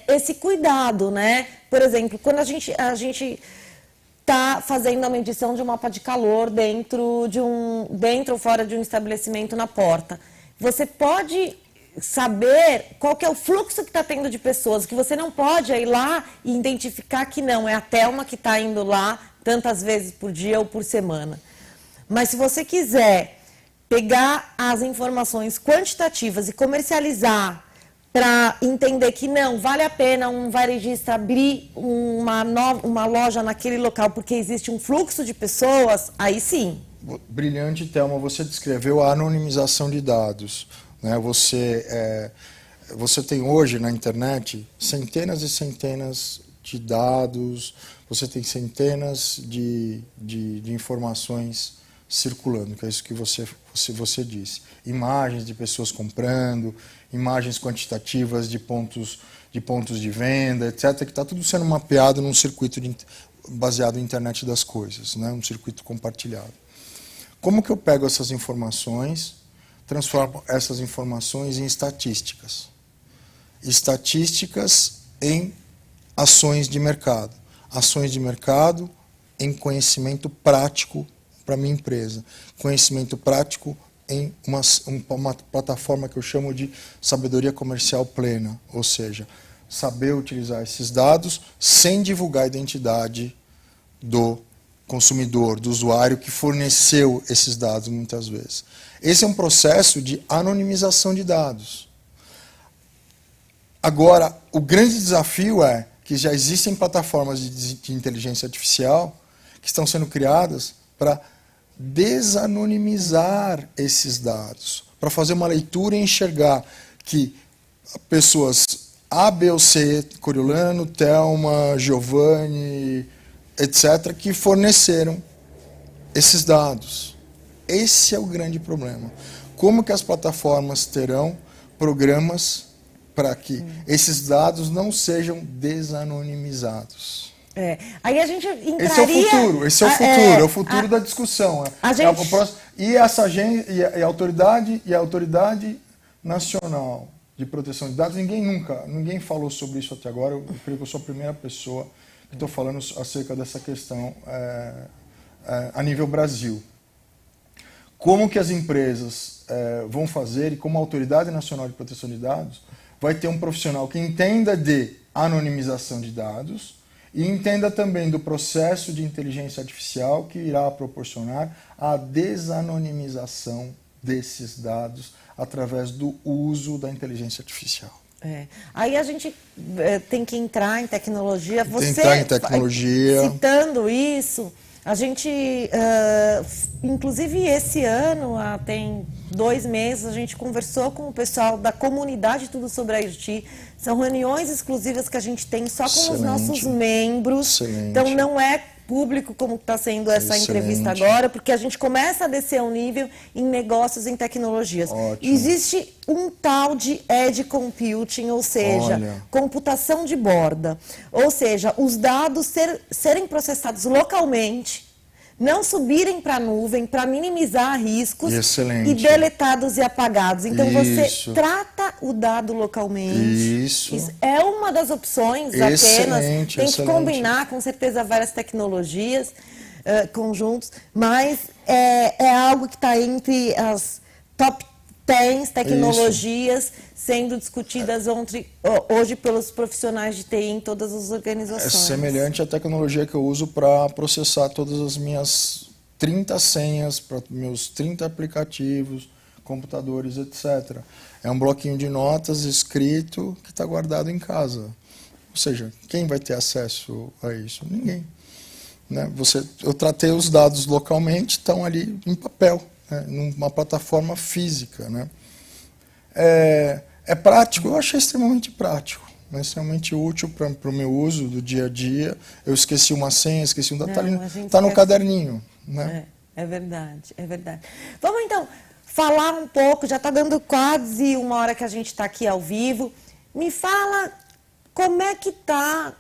esse cuidado, né? Por exemplo, quando a gente está fazendo a medição de um mapa de calor dentro ou fora de um estabelecimento na porta, você pode saber qual que é o fluxo que está tendo de pessoas, que você não pode ir lá e identificar que não, é a Thelma que está indo lá tantas vezes por dia ou por semana. Mas se você quiser pegar as informações quantitativas e comercializar para entender que não vale a pena um varejista abrir uma loja naquele local porque existe um fluxo de pessoas, aí sim. Brilhante, Thelma, você descreveu a anonimização de dados. Né? Você tem hoje na internet centenas e centenas de dados, você tem centenas de informações circulando, que é isso que você disse. Imagens de pessoas comprando, imagens quantitativas de pontos de venda, etc., que está tudo sendo mapeado num circuito baseado em internet das coisas, né? Um circuito compartilhado. Como que eu pego essas informações, transformo essas informações em estatísticas? Estatísticas em ações de mercado. Ações de mercado em conhecimento prático para a minha empresa. Conhecimento prático em uma plataforma que eu chamo de sabedoria comercial plena, ou seja, saber utilizar esses dados sem divulgar a identidade do consumidor, do usuário que forneceu esses dados muitas vezes. Esse é um processo de anonimização de dados. Agora, o grande desafio é que já existem plataformas de inteligência artificial que estão sendo criadas para desanonimizar esses dados, para fazer uma leitura e enxergar que pessoas A, B ou C, Coriolano, Thelma, Giovanni, etc., que forneceram esses dados. Esse é o grande problema. Como que as plataformas terão programas para que esses dados não sejam desanonimizados? Aí a gente entraria... Esse é o futuro da discussão. E a autoridade nacional de proteção de dados, ninguém falou sobre isso até agora. Eu creio que eu sou a primeira pessoa que estou falando acerca dessa questão a nível Brasil. Como que as empresas vão fazer e como a Autoridade Nacional de Proteção de Dados vai ter um profissional que entenda de anonimização de dados e entenda também do processo de inteligência artificial que irá proporcionar a desanonimização desses dados através do uso da inteligência artificial. Aí a gente tem que entrar em tecnologia. Citando isso, a gente, inclusive esse ano, tem 2 meses, a gente conversou com o pessoal da comunidade Tudo sobre a IoT. São reuniões exclusivas que a gente tem só com os nossos membros. Excelente. Então não é público como está sendo essa entrevista agora, porque a gente começa a descer ao nível em negócios, em tecnologias. Ótimo. Existe um tal de edge computing, ou seja, computação de borda. Ou seja, os dados serem processados localmente, não subirem para a nuvem para minimizar riscos e deletados e apagados. Então você trata o dado localmente. Isso é uma das opções apenas. Tem que combinar com certeza várias tecnologias conjuntos, mas é algo que está entre as top 10 tecnologias sendo discutidas hoje pelos profissionais de TI em todas as organizações. É semelhante à tecnologia que eu uso para processar todas as minhas 30 senhas, para meus 30 aplicativos, computadores, etc. É um bloquinho de notas escrito que está guardado em casa. Ou seja, quem vai ter acesso a isso? Ninguém. Né? Eu tratei os dados localmente, estão ali em papel, né? Numa plataforma física. Né? É prático, eu achei extremamente prático, né? Extremamente útil para o meu uso do dia a dia. Eu esqueci uma senha, esqueci um detalhe, está no caderninho. Né? É verdade, é verdade. Vamos então falar um pouco, já está dando quase 1 hora que a gente está aqui ao vivo. Me fala como é que está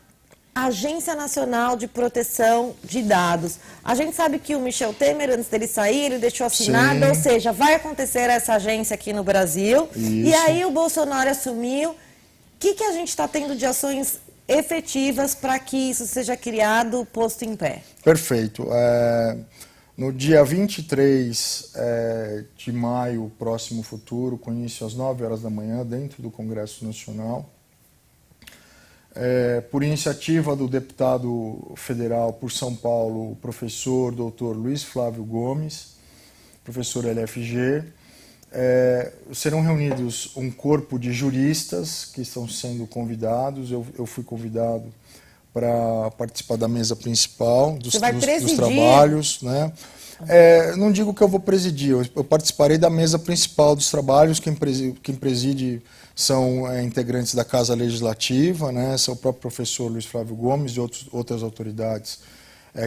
a Agência Nacional de Proteção de Dados. A gente sabe que o Michel Temer, antes dele sair, ele deixou assinado, ou seja, vai acontecer essa agência aqui no Brasil. Isso. E aí o Bolsonaro assumiu. O que a gente está tendo de ações efetivas para que isso seja criado, posto em pé? Perfeito. No dia 23 de maio, próximo futuro, com início às 9 horas da manhã, dentro do Congresso Nacional, por iniciativa do deputado federal por São Paulo, o professor Dr. Luiz Flávio Gomes, professor LFG, serão reunidos um corpo de juristas que estão sendo convidados. Eu fui convidado para participar da mesa principal dos trabalhos. Né? Não digo que eu vou presidir, eu participarei da mesa principal dos trabalhos. Quem preside são integrantes da Casa Legislativa, né? São o próprio professor Luiz Flávio Gomes e outras autoridades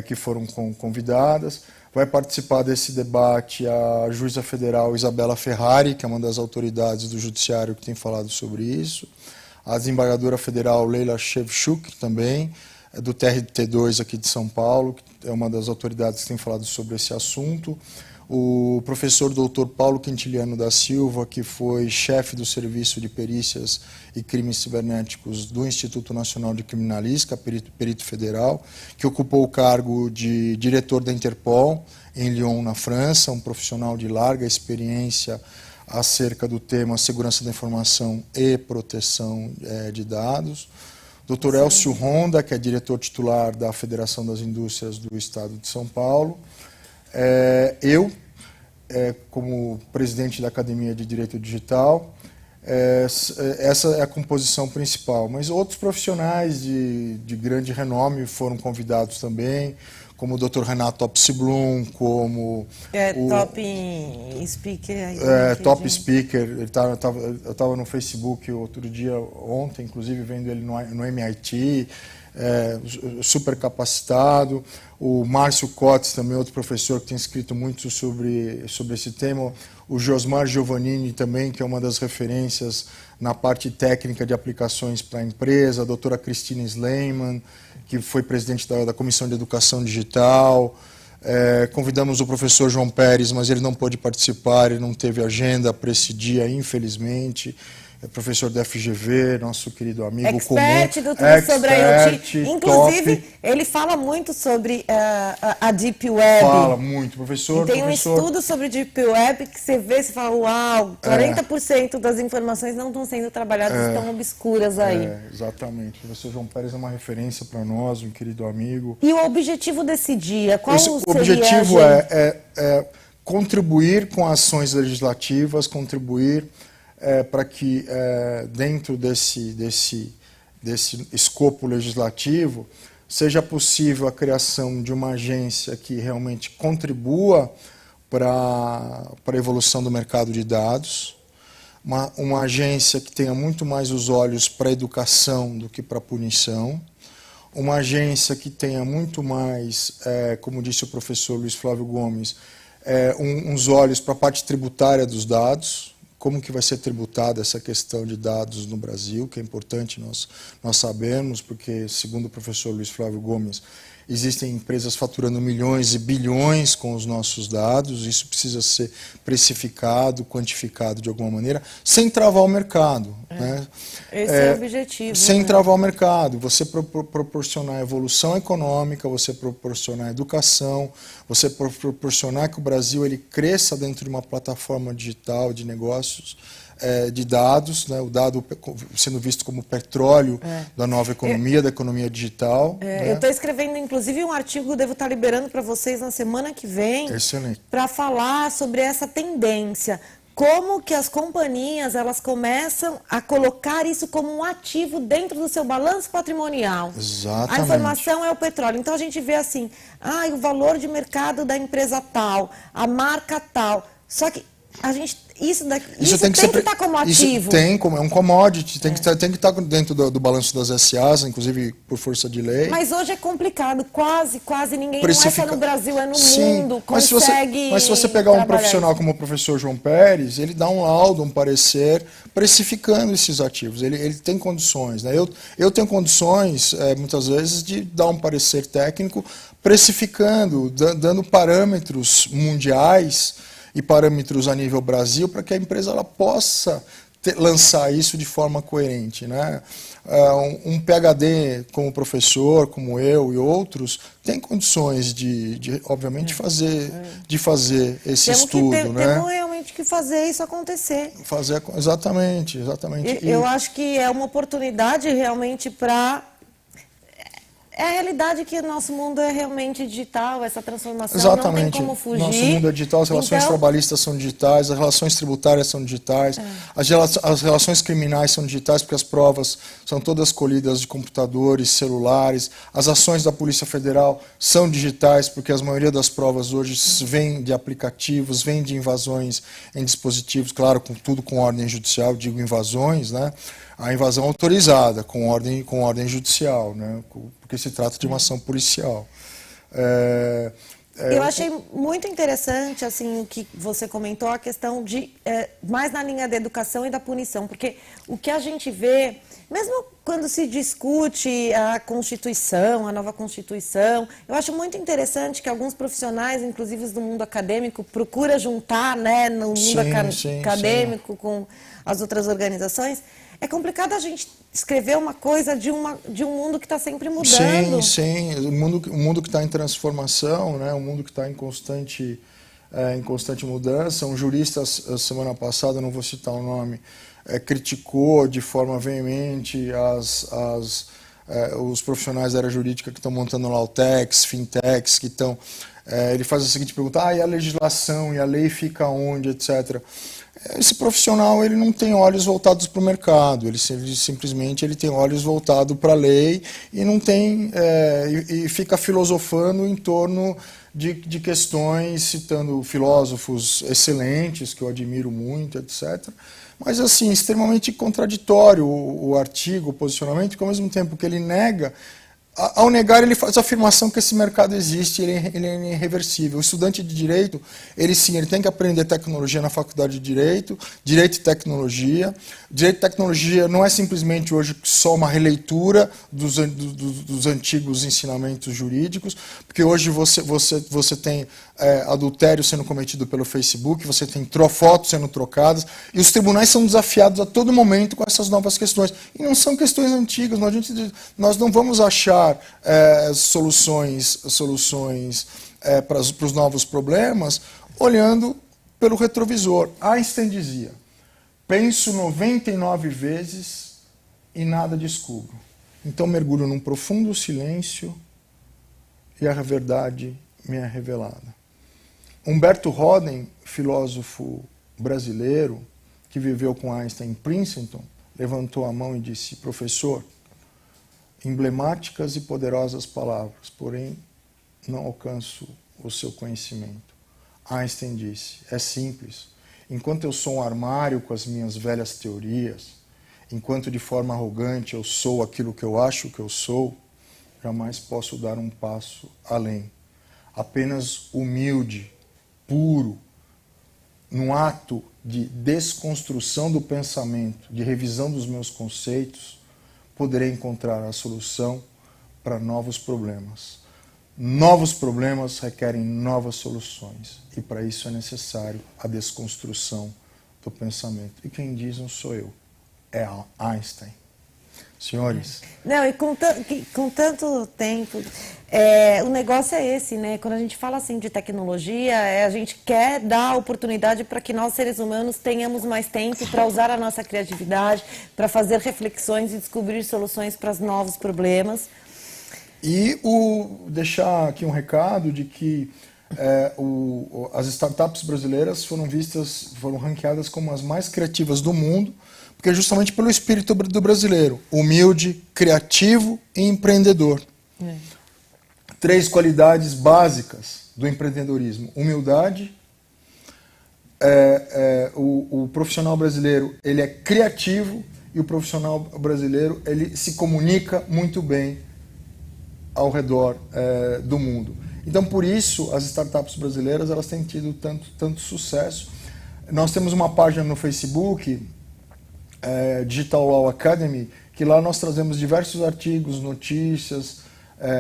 que foram convidadas. Vai participar desse debate a juíza federal Isabela Ferrari, que é uma das autoridades do judiciário que tem falado sobre isso. A desembargadora federal Leila Shevchuk também, do TRT2 aqui de São Paulo, que é uma das autoridades que tem falado sobre esse assunto. O professor Dr. Paulo Quintiliano da Silva, que foi chefe do Serviço de Perícias e Crimes Cibernéticos do Instituto Nacional de Criminalística, perito federal, que ocupou o cargo de diretor da Interpol em Lyon, na França, um profissional de larga experiência acerca do tema segurança da informação e proteção de dados. Dr. Elcio Ronda, que é diretor titular da Federação das Indústrias do Estado de São Paulo. Eu, como presidente da Academia de Direito Digital, essa é a composição principal. Mas outros profissionais de grande renome foram convidados também, como o Dr. Renato Opsblum, como top speaker. Top speaker. Eu estava no Facebook ontem, inclusive vendo ele no MIT, super capacitado. O Márcio Cotes, também outro professor que tem escrito muito sobre esse tema. O Josmar Giovannini também, que é uma das referências na parte técnica de aplicações para a empresa. A doutora Cristina Sleiman, que foi presidente da Comissão de Educação Digital. Convidamos o professor João Pérez, mas ele não pôde participar, ele não teve agenda para esse dia, infelizmente. É professor da FGV, nosso querido amigo expert comum. Do tudo sobre a IoT. Inclusive, top. Ele fala muito sobre a Deep Web. Fala muito, professor. Tem um estudo sobre Deep Web que você vê e fala, uau, 40% das informações não estão sendo trabalhadas, estão obscuras aí. Exatamente. O professor João Pérez é uma referência para nós, um querido amigo. E o objetivo desse dia, qual seria? O objetivo é contribuir com ações legislativas, contribuir para que dentro desse escopo legislativo seja possível a criação de uma agência que realmente contribua para a evolução do mercado de dados, uma agência que tenha muito mais os olhos para a educação do que para a punição, uma agência que tenha muito mais, como disse o professor Luiz Flávio Gomes, uns olhos para a parte tributária dos dados, como que vai ser tributada essa questão de dados no Brasil, que é importante nós sabermos, porque, segundo o professor Luiz Flávio Gomes, existem empresas faturando milhões e bilhões com os nossos dados, isso precisa ser precificado, quantificado de alguma maneira, sem travar o mercado. Né? Esse é o objetivo. Sem travar o mercado, você proporcionar evolução econômica, você proporcionar educação, você proporcionar que o Brasil ele cresça dentro de uma plataforma digital de negócios, de dados, né? O dado sendo visto como petróleo da nova economia, da economia digital. Né? Eu estou escrevendo, inclusive, um artigo, devo estar liberando para vocês na semana que vem, para falar sobre essa tendência. Como que as companhias elas começam a colocar isso como um ativo dentro do seu balanço patrimonial. Exatamente. A informação é o petróleo. Então a gente vê assim, o valor de mercado da empresa tal, a marca tal. Só que a gente, isso tem que estar como ativo. É um commodity, tem que estar dentro do balanço das SAs, inclusive por força de lei. Mas hoje é complicado, quase ninguém, não é só no Brasil, é no mundo, consegue. Mas se você pegar um profissional como o professor João Pérez, ele dá um laudo, um parecer, precificando esses ativos. Ele tem condições. Né? Eu tenho condições, muitas vezes, de dar um parecer técnico, precificando, dando parâmetros mundiais e parâmetros a nível Brasil para que a empresa ela possa lançar isso de forma coerente. Né? Um PhD como professor, como eu e outros, tem condições de obviamente, fazer esse estudo. Temos realmente que fazer isso acontecer. Exatamente. Eu acho que é uma oportunidade realmente para... É a realidade que o nosso mundo é realmente digital, essa transformação. Exatamente. Não tem como fugir. Nosso mundo é digital, as relações trabalhistas são digitais, as relações tributárias são digitais, as relações criminais são digitais, porque as provas são todas colhidas de computadores, celulares, as ações da Polícia Federal são digitais, porque a maioria das provas hoje vem de aplicativos, vem de invasões em dispositivos, claro, tudo com ordem judicial, digo invasões, né? A invasão autorizada, com ordem judicial, né? Porque se trata de uma ação policial. Eu achei muito interessante assim, o que você comentou, a questão de, mais na linha da educação e da punição, porque o que a gente vê, mesmo quando se discute a Constituição, a nova Constituição, eu acho muito interessante que alguns profissionais, inclusive do mundo acadêmico, procuram juntar, né, no mundo acadêmico com as outras organizações. É complicado a gente escrever uma coisa de um mundo que está sempre mudando. Sim. O mundo que está em transformação, né? Um mundo que está em constante mudança. Um jurista, semana passada, não vou citar o nome, criticou de forma veemente os profissionais da área jurídica que estão montando lautechs, fintechs, que estão... ele faz a seguinte pergunta, e a legislação, e a lei fica onde, etc., esse profissional ele não tem olhos voltados para o mercado, ele simplesmente ele tem olhos voltados para a lei e não tem e fica filosofando em torno de questões, citando filósofos excelentes que eu admiro muito, etc. Mas assim, extremamente contraditório o artigo, o posicionamento, que ao mesmo tempo que ele nega, ao negar, ele faz a afirmação que esse mercado existe, ele é irreversível. O estudante de Direito, ele tem que aprender tecnologia na faculdade de Direito, Direito e Tecnologia. Direito e Tecnologia não é simplesmente hoje só uma releitura dos antigos ensinamentos jurídicos, porque hoje você tem adultério sendo cometido pelo Facebook, você tem fotos sendo trocadas, e os tribunais são desafiados a todo momento com essas novas questões. E não são questões antigas, nós não vamos achar soluções para os novos problemas olhando pelo retrovisor. Einstein dizia: penso 99 vezes e nada descubro. Então mergulho num profundo silêncio e a verdade me é revelada. Humberto Roden, filósofo brasileiro que viveu com Einstein em Princeton, levantou a mão e disse: professor, emblemáticas e poderosas palavras, porém não alcanço o seu conhecimento. Einstein disse: é simples. Enquanto eu sou um armário com as minhas velhas teorias, enquanto de forma arrogante eu sou aquilo que eu acho que eu sou, jamais posso dar um passo além. Apenas humilde, puro, num ato de desconstrução do pensamento, de revisão dos meus conceitos, poderei encontrar a solução para novos problemas. Novos problemas requerem novas soluções, e para isso é necessário a desconstrução do pensamento. E quem diz não sou eu, é Einstein. Senhores... Não, e com tanto tempo, o negócio é esse, né? Quando a gente fala assim de tecnologia, a gente quer dar oportunidade para que nós, seres humanos, tenhamos mais tempo para usar a nossa criatividade, para fazer reflexões e descobrir soluções para os novos problemas. E deixar aqui um recado de que as startups brasileiras foram ranqueadas como as mais criativas do mundo, porque é justamente pelo espírito do brasileiro, humilde, criativo e empreendedor. 3 qualidades básicas do empreendedorismo: humildade, o profissional brasileiro ele é criativo, e o profissional brasileiro ele se comunica muito bem ao redor do mundo. Então, por isso, as startups brasileiras elas têm tido tanto sucesso. Nós temos uma página no Facebook, Digital Law Academy, que lá nós trazemos diversos artigos, notícias,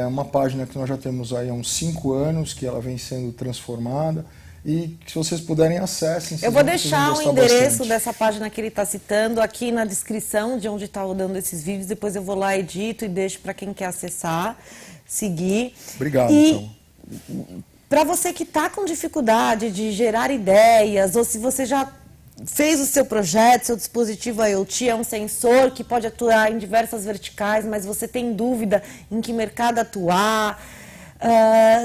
uma página que nós já temos aí há uns 5 anos, que ela vem sendo transformada, e que se vocês puderem, acessem. Eu vou deixar o endereço dessa página que ele está citando aqui na descrição de onde está rodando esses vídeos, depois eu vou lá, edito e deixo para quem quer acessar, seguir. Obrigado, então. Para você que está com dificuldade de gerar ideias, ou se você já fez o seu projeto, seu dispositivo IoT é um sensor que pode atuar em diversas verticais, mas você tem dúvida em que mercado atuar.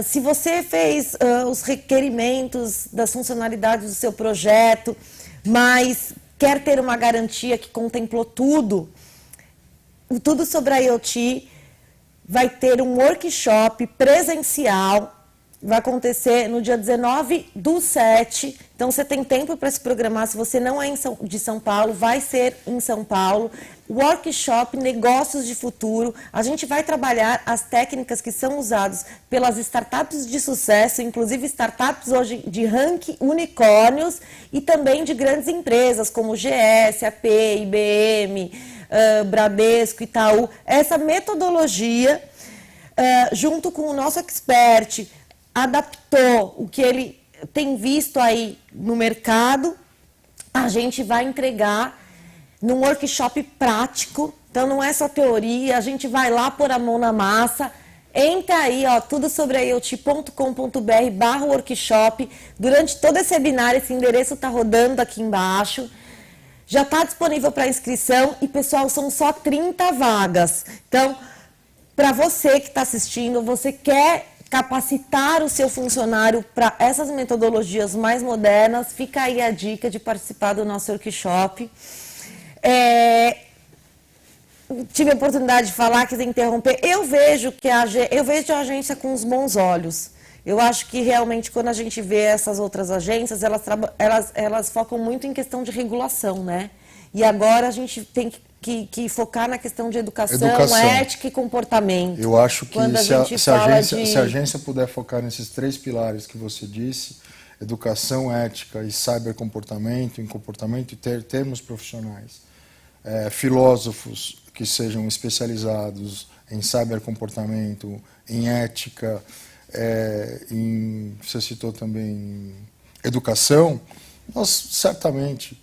Se você fez os requerimentos das funcionalidades do seu projeto, mas quer ter uma garantia que contemplou tudo sobre a IoT, vai ter um workshop presencial. Vai acontecer no dia 19/7, então você tem tempo para se programar. Se você não é de São Paulo, vai ser em São Paulo. Workshop Negócios de Futuro. A gente vai trabalhar as técnicas que são usadas pelas startups de sucesso, inclusive startups hoje de ranking unicórnios e também de grandes empresas como GS, AP, IBM, Bradesco, Itaú. Essa metodologia, junto com o nosso expert, adaptou o que ele tem visto aí no mercado, a gente vai entregar num workshop prático. Então não é só teoria, a gente vai lá pôr a mão na massa. Entra aí, tudo sobre iot.com.br/workshop. Durante todo esse webinar, esse endereço está rodando aqui embaixo. Já está disponível para inscrição e, pessoal, são só 30 vagas. Então, para você que está assistindo, você quer capacitar o seu funcionário para essas metodologias mais modernas, fica aí a dica de participar do nosso workshop. Tive a oportunidade de falar, quis interromper. Eu vejo a agência com os bons olhos. Eu acho que realmente quando a gente vê essas outras agências, elas focam muito em questão de regulação, né? E agora a gente tem que focar na questão de educação, ética e comportamento. Eu acho que se a agência puder focar nesses 3 pilares que você disse, educação, ética e cybercomportamento, em comportamento e termos profissionais, filósofos que sejam especializados em cybercomportamento, em ética, você citou também educação, nós certamente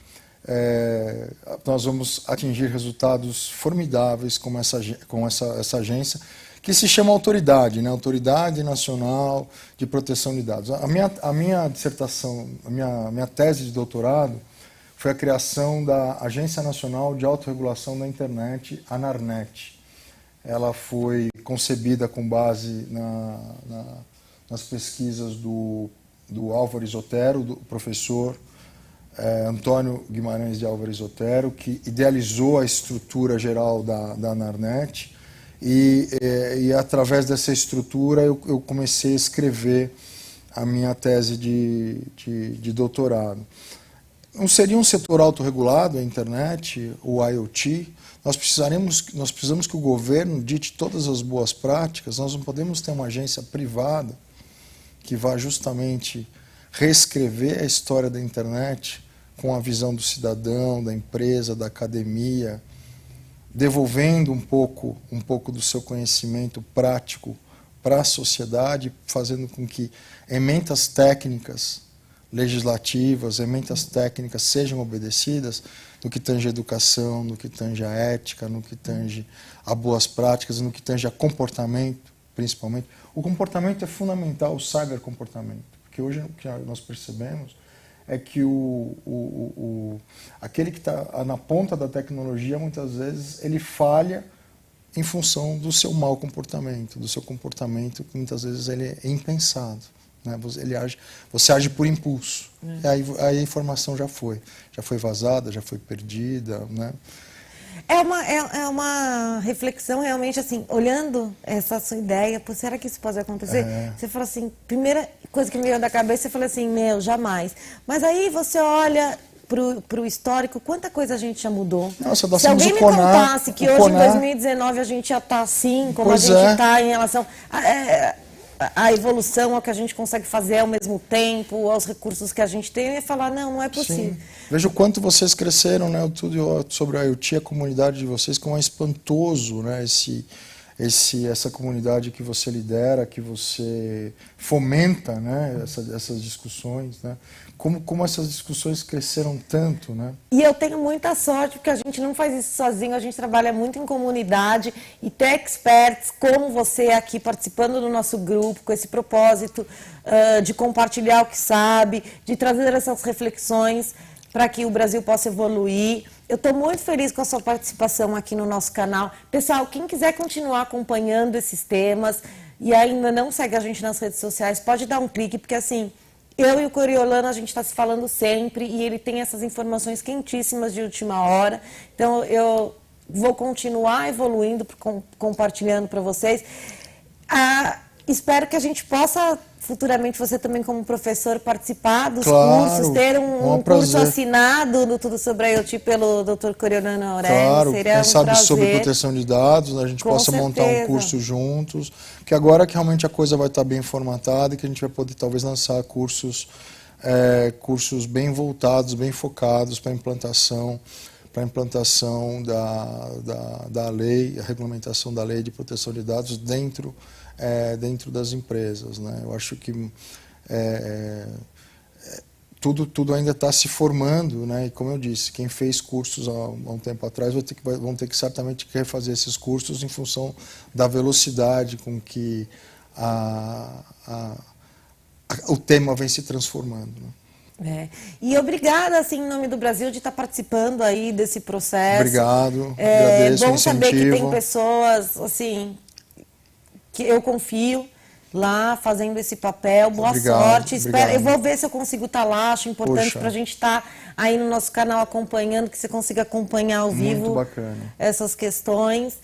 nós vamos atingir resultados formidáveis com essa agência, que se chama autoridade, né? Autoridade Nacional de Proteção de Dados. A minha dissertação, a minha tese de doutorado foi a criação da Agência Nacional de Autorregulação da Internet, ANARNET. Ela foi concebida com base nas pesquisas do Álvares Otero, do professor Antônio Guimarães de Álvares Otero, que idealizou a estrutura geral da ANARNET, e através dessa estrutura eu comecei a escrever a minha tese de doutorado. Não seria um setor autorregulado, a internet, o IoT? Nós precisamos que o governo dite todas as boas práticas. Nós não podemos ter uma agência privada que vá justamente reescrever a história da internet com a visão do cidadão, da empresa, da academia, devolvendo um pouco do seu conhecimento prático para a sociedade, fazendo com que emendas técnicas legislativas, emendas técnicas sejam obedecidas no que tange a educação, no que tange a ética, no que tange a boas práticas, no que tange a comportamento, principalmente. O comportamento é fundamental, o cybercomportamento, porque hoje o que nós percebemos é que aquele que está na ponta da tecnologia, muitas vezes, ele falha em função do seu mau comportamento, do seu comportamento que muitas vezes ele é impensado. Né? Você age por impulso. E aí a informação já foi vazada, já foi perdida. Né? É uma reflexão realmente assim, olhando essa sua ideia, será que isso pode acontecer? Você fala assim, primeira coisa que me veio da cabeça, você fala assim, jamais. Mas aí você olha para o histórico, quanta coisa a gente já mudou. Nossa, se alguém me contasse que hoje, em 2019, a gente já está assim, como a gente está em relação à evolução, ao que a gente consegue fazer ao mesmo tempo, aos recursos que a gente tem, eu ia falar, não é possível. Sim. Veja o quanto vocês cresceram, né? Tudo sobre a IoT, a comunidade de vocês, como é espantoso, né? Essa comunidade que você lidera, que você fomenta, né? Essas discussões, né? Como essas discussões cresceram tanto, né? E eu tenho muita sorte, porque a gente não faz isso sozinho, a gente trabalha muito em comunidade e ter experts como você aqui participando do nosso grupo, com esse propósito de compartilhar o que sabe, de trazer essas reflexões para que o Brasil possa evoluir. Eu estou muito feliz com a sua participação aqui no nosso canal. Pessoal, quem quiser continuar acompanhando esses temas e ainda não segue a gente nas redes sociais, pode dar um clique, porque assim, eu e o Coriolano, a gente está se falando sempre e ele tem essas informações quentíssimas de última hora. Então, eu vou continuar evoluindo, compartilhando para vocês. Espero que a gente possa, futuramente, você também como professor, participar dos cursos, ter um curso assinado no Tudo sobre a IoT pelo Dr. Coriolano Aurélio. Claro, seria quem um sabe prazer. sobre proteção de dados, a gente possa montar um curso juntos, que agora que realmente a coisa vai estar bem formatada e que a gente vai poder talvez lançar cursos bem voltados, bem focados para a implantação da lei, a regulamentação da lei de proteção de dados dentro das empresas, né? Eu acho que tudo ainda está se formando, né? E como eu disse, quem fez cursos há um tempo atrás vão ter que certamente refazer esses cursos em função da velocidade com que o tema vem se transformando, né? E obrigada, assim, em nome do Brasil, de estar participando aí desse processo. Obrigado, agradeço o incentivo. É bom saber que tem pessoas, assim, que eu confio, lá fazendo esse papel. Boa Obrigado, sorte. obrigado. Eu vou ver se eu consigo estar lá. Acho importante para a gente estar aí no nosso canal acompanhando, que você consiga acompanhar ao vivo. Muito bacana. Essas questões.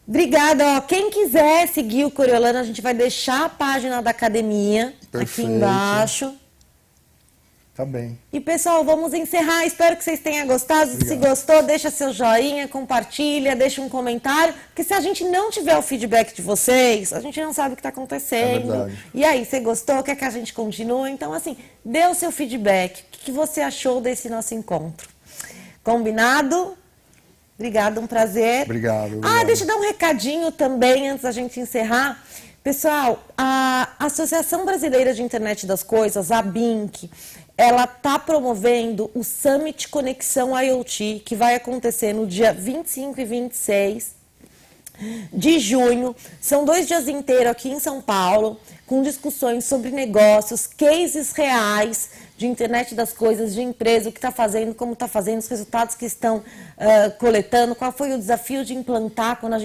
Obrigada. Ó, quem quiser seguir o Coriolano, a gente vai deixar a página da academia aqui embaixo. Tá bem. E, pessoal, vamos encerrar. Espero que vocês tenham gostado. Obrigado. Se gostou, deixa seu joinha, compartilha, deixa um comentário. Porque se a gente não tiver o feedback de vocês, a gente não sabe o que está acontecendo. É verdade. E aí, você gostou? Quer que a gente continue? Então, assim, dê o seu feedback. O que você achou desse nosso encontro? Combinado? Obrigada, um prazer. Obrigado. Deixa eu dar um recadinho também antes da gente encerrar. Pessoal, a Associação Brasileira de Internet das Coisas, a ABINC, ela está promovendo o Summit Conexão IoT, que vai acontecer no dia 25 e 26 de junho. São 2 dias inteiros aqui em São Paulo, com discussões sobre negócios, cases reais de internet das coisas, de empresa, o que está fazendo, como está fazendo, os resultados que estão coletando, qual foi o desafio de implantar quando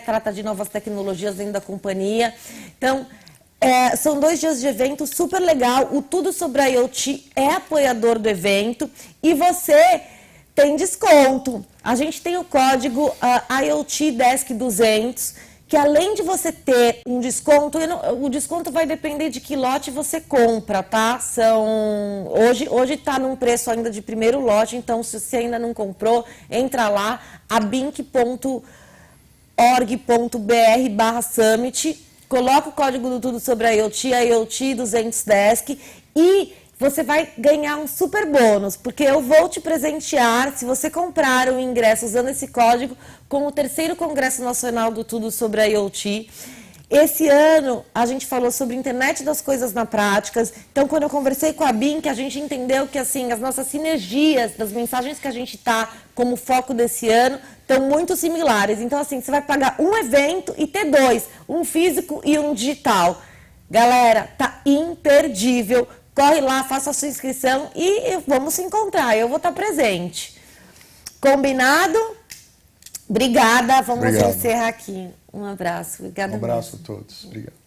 trata de novas tecnologias dentro da companhia. Então, são 2 dias de evento super legal. O Tudo sobre IoT é apoiador do evento e você tem desconto. A gente tem o código IoT Desk 200, que além de você ter um desconto, o desconto vai depender de que lote você compra, tá? Hoje está num preço ainda de primeiro lote, então se você ainda não comprou, entra lá, abink.org.br/summit, coloca o código do Tudo sobre IoT 200 Desk e você vai ganhar um super bônus, porque eu vou te presentear, se você comprar o ingresso usando esse código, com o 3º Congresso Nacional do Tudo sobre IoT. Esse ano, a gente falou sobre internet das coisas na prática. Então, quando eu conversei com a BINC, a gente entendeu que assim, as nossas sinergias, das mensagens que a gente está como foco desse ano, estão muito similares. Então, assim, você vai pagar um evento e ter 2, um físico e um digital. Galera, tá imperdível. Corre lá, faça a sua inscrição e vamos se encontrar. Eu vou estar presente. Combinado? Obrigada. Vamos encerrar aqui. Um abraço. Obrigada. Um abraço a todos. Obrigado.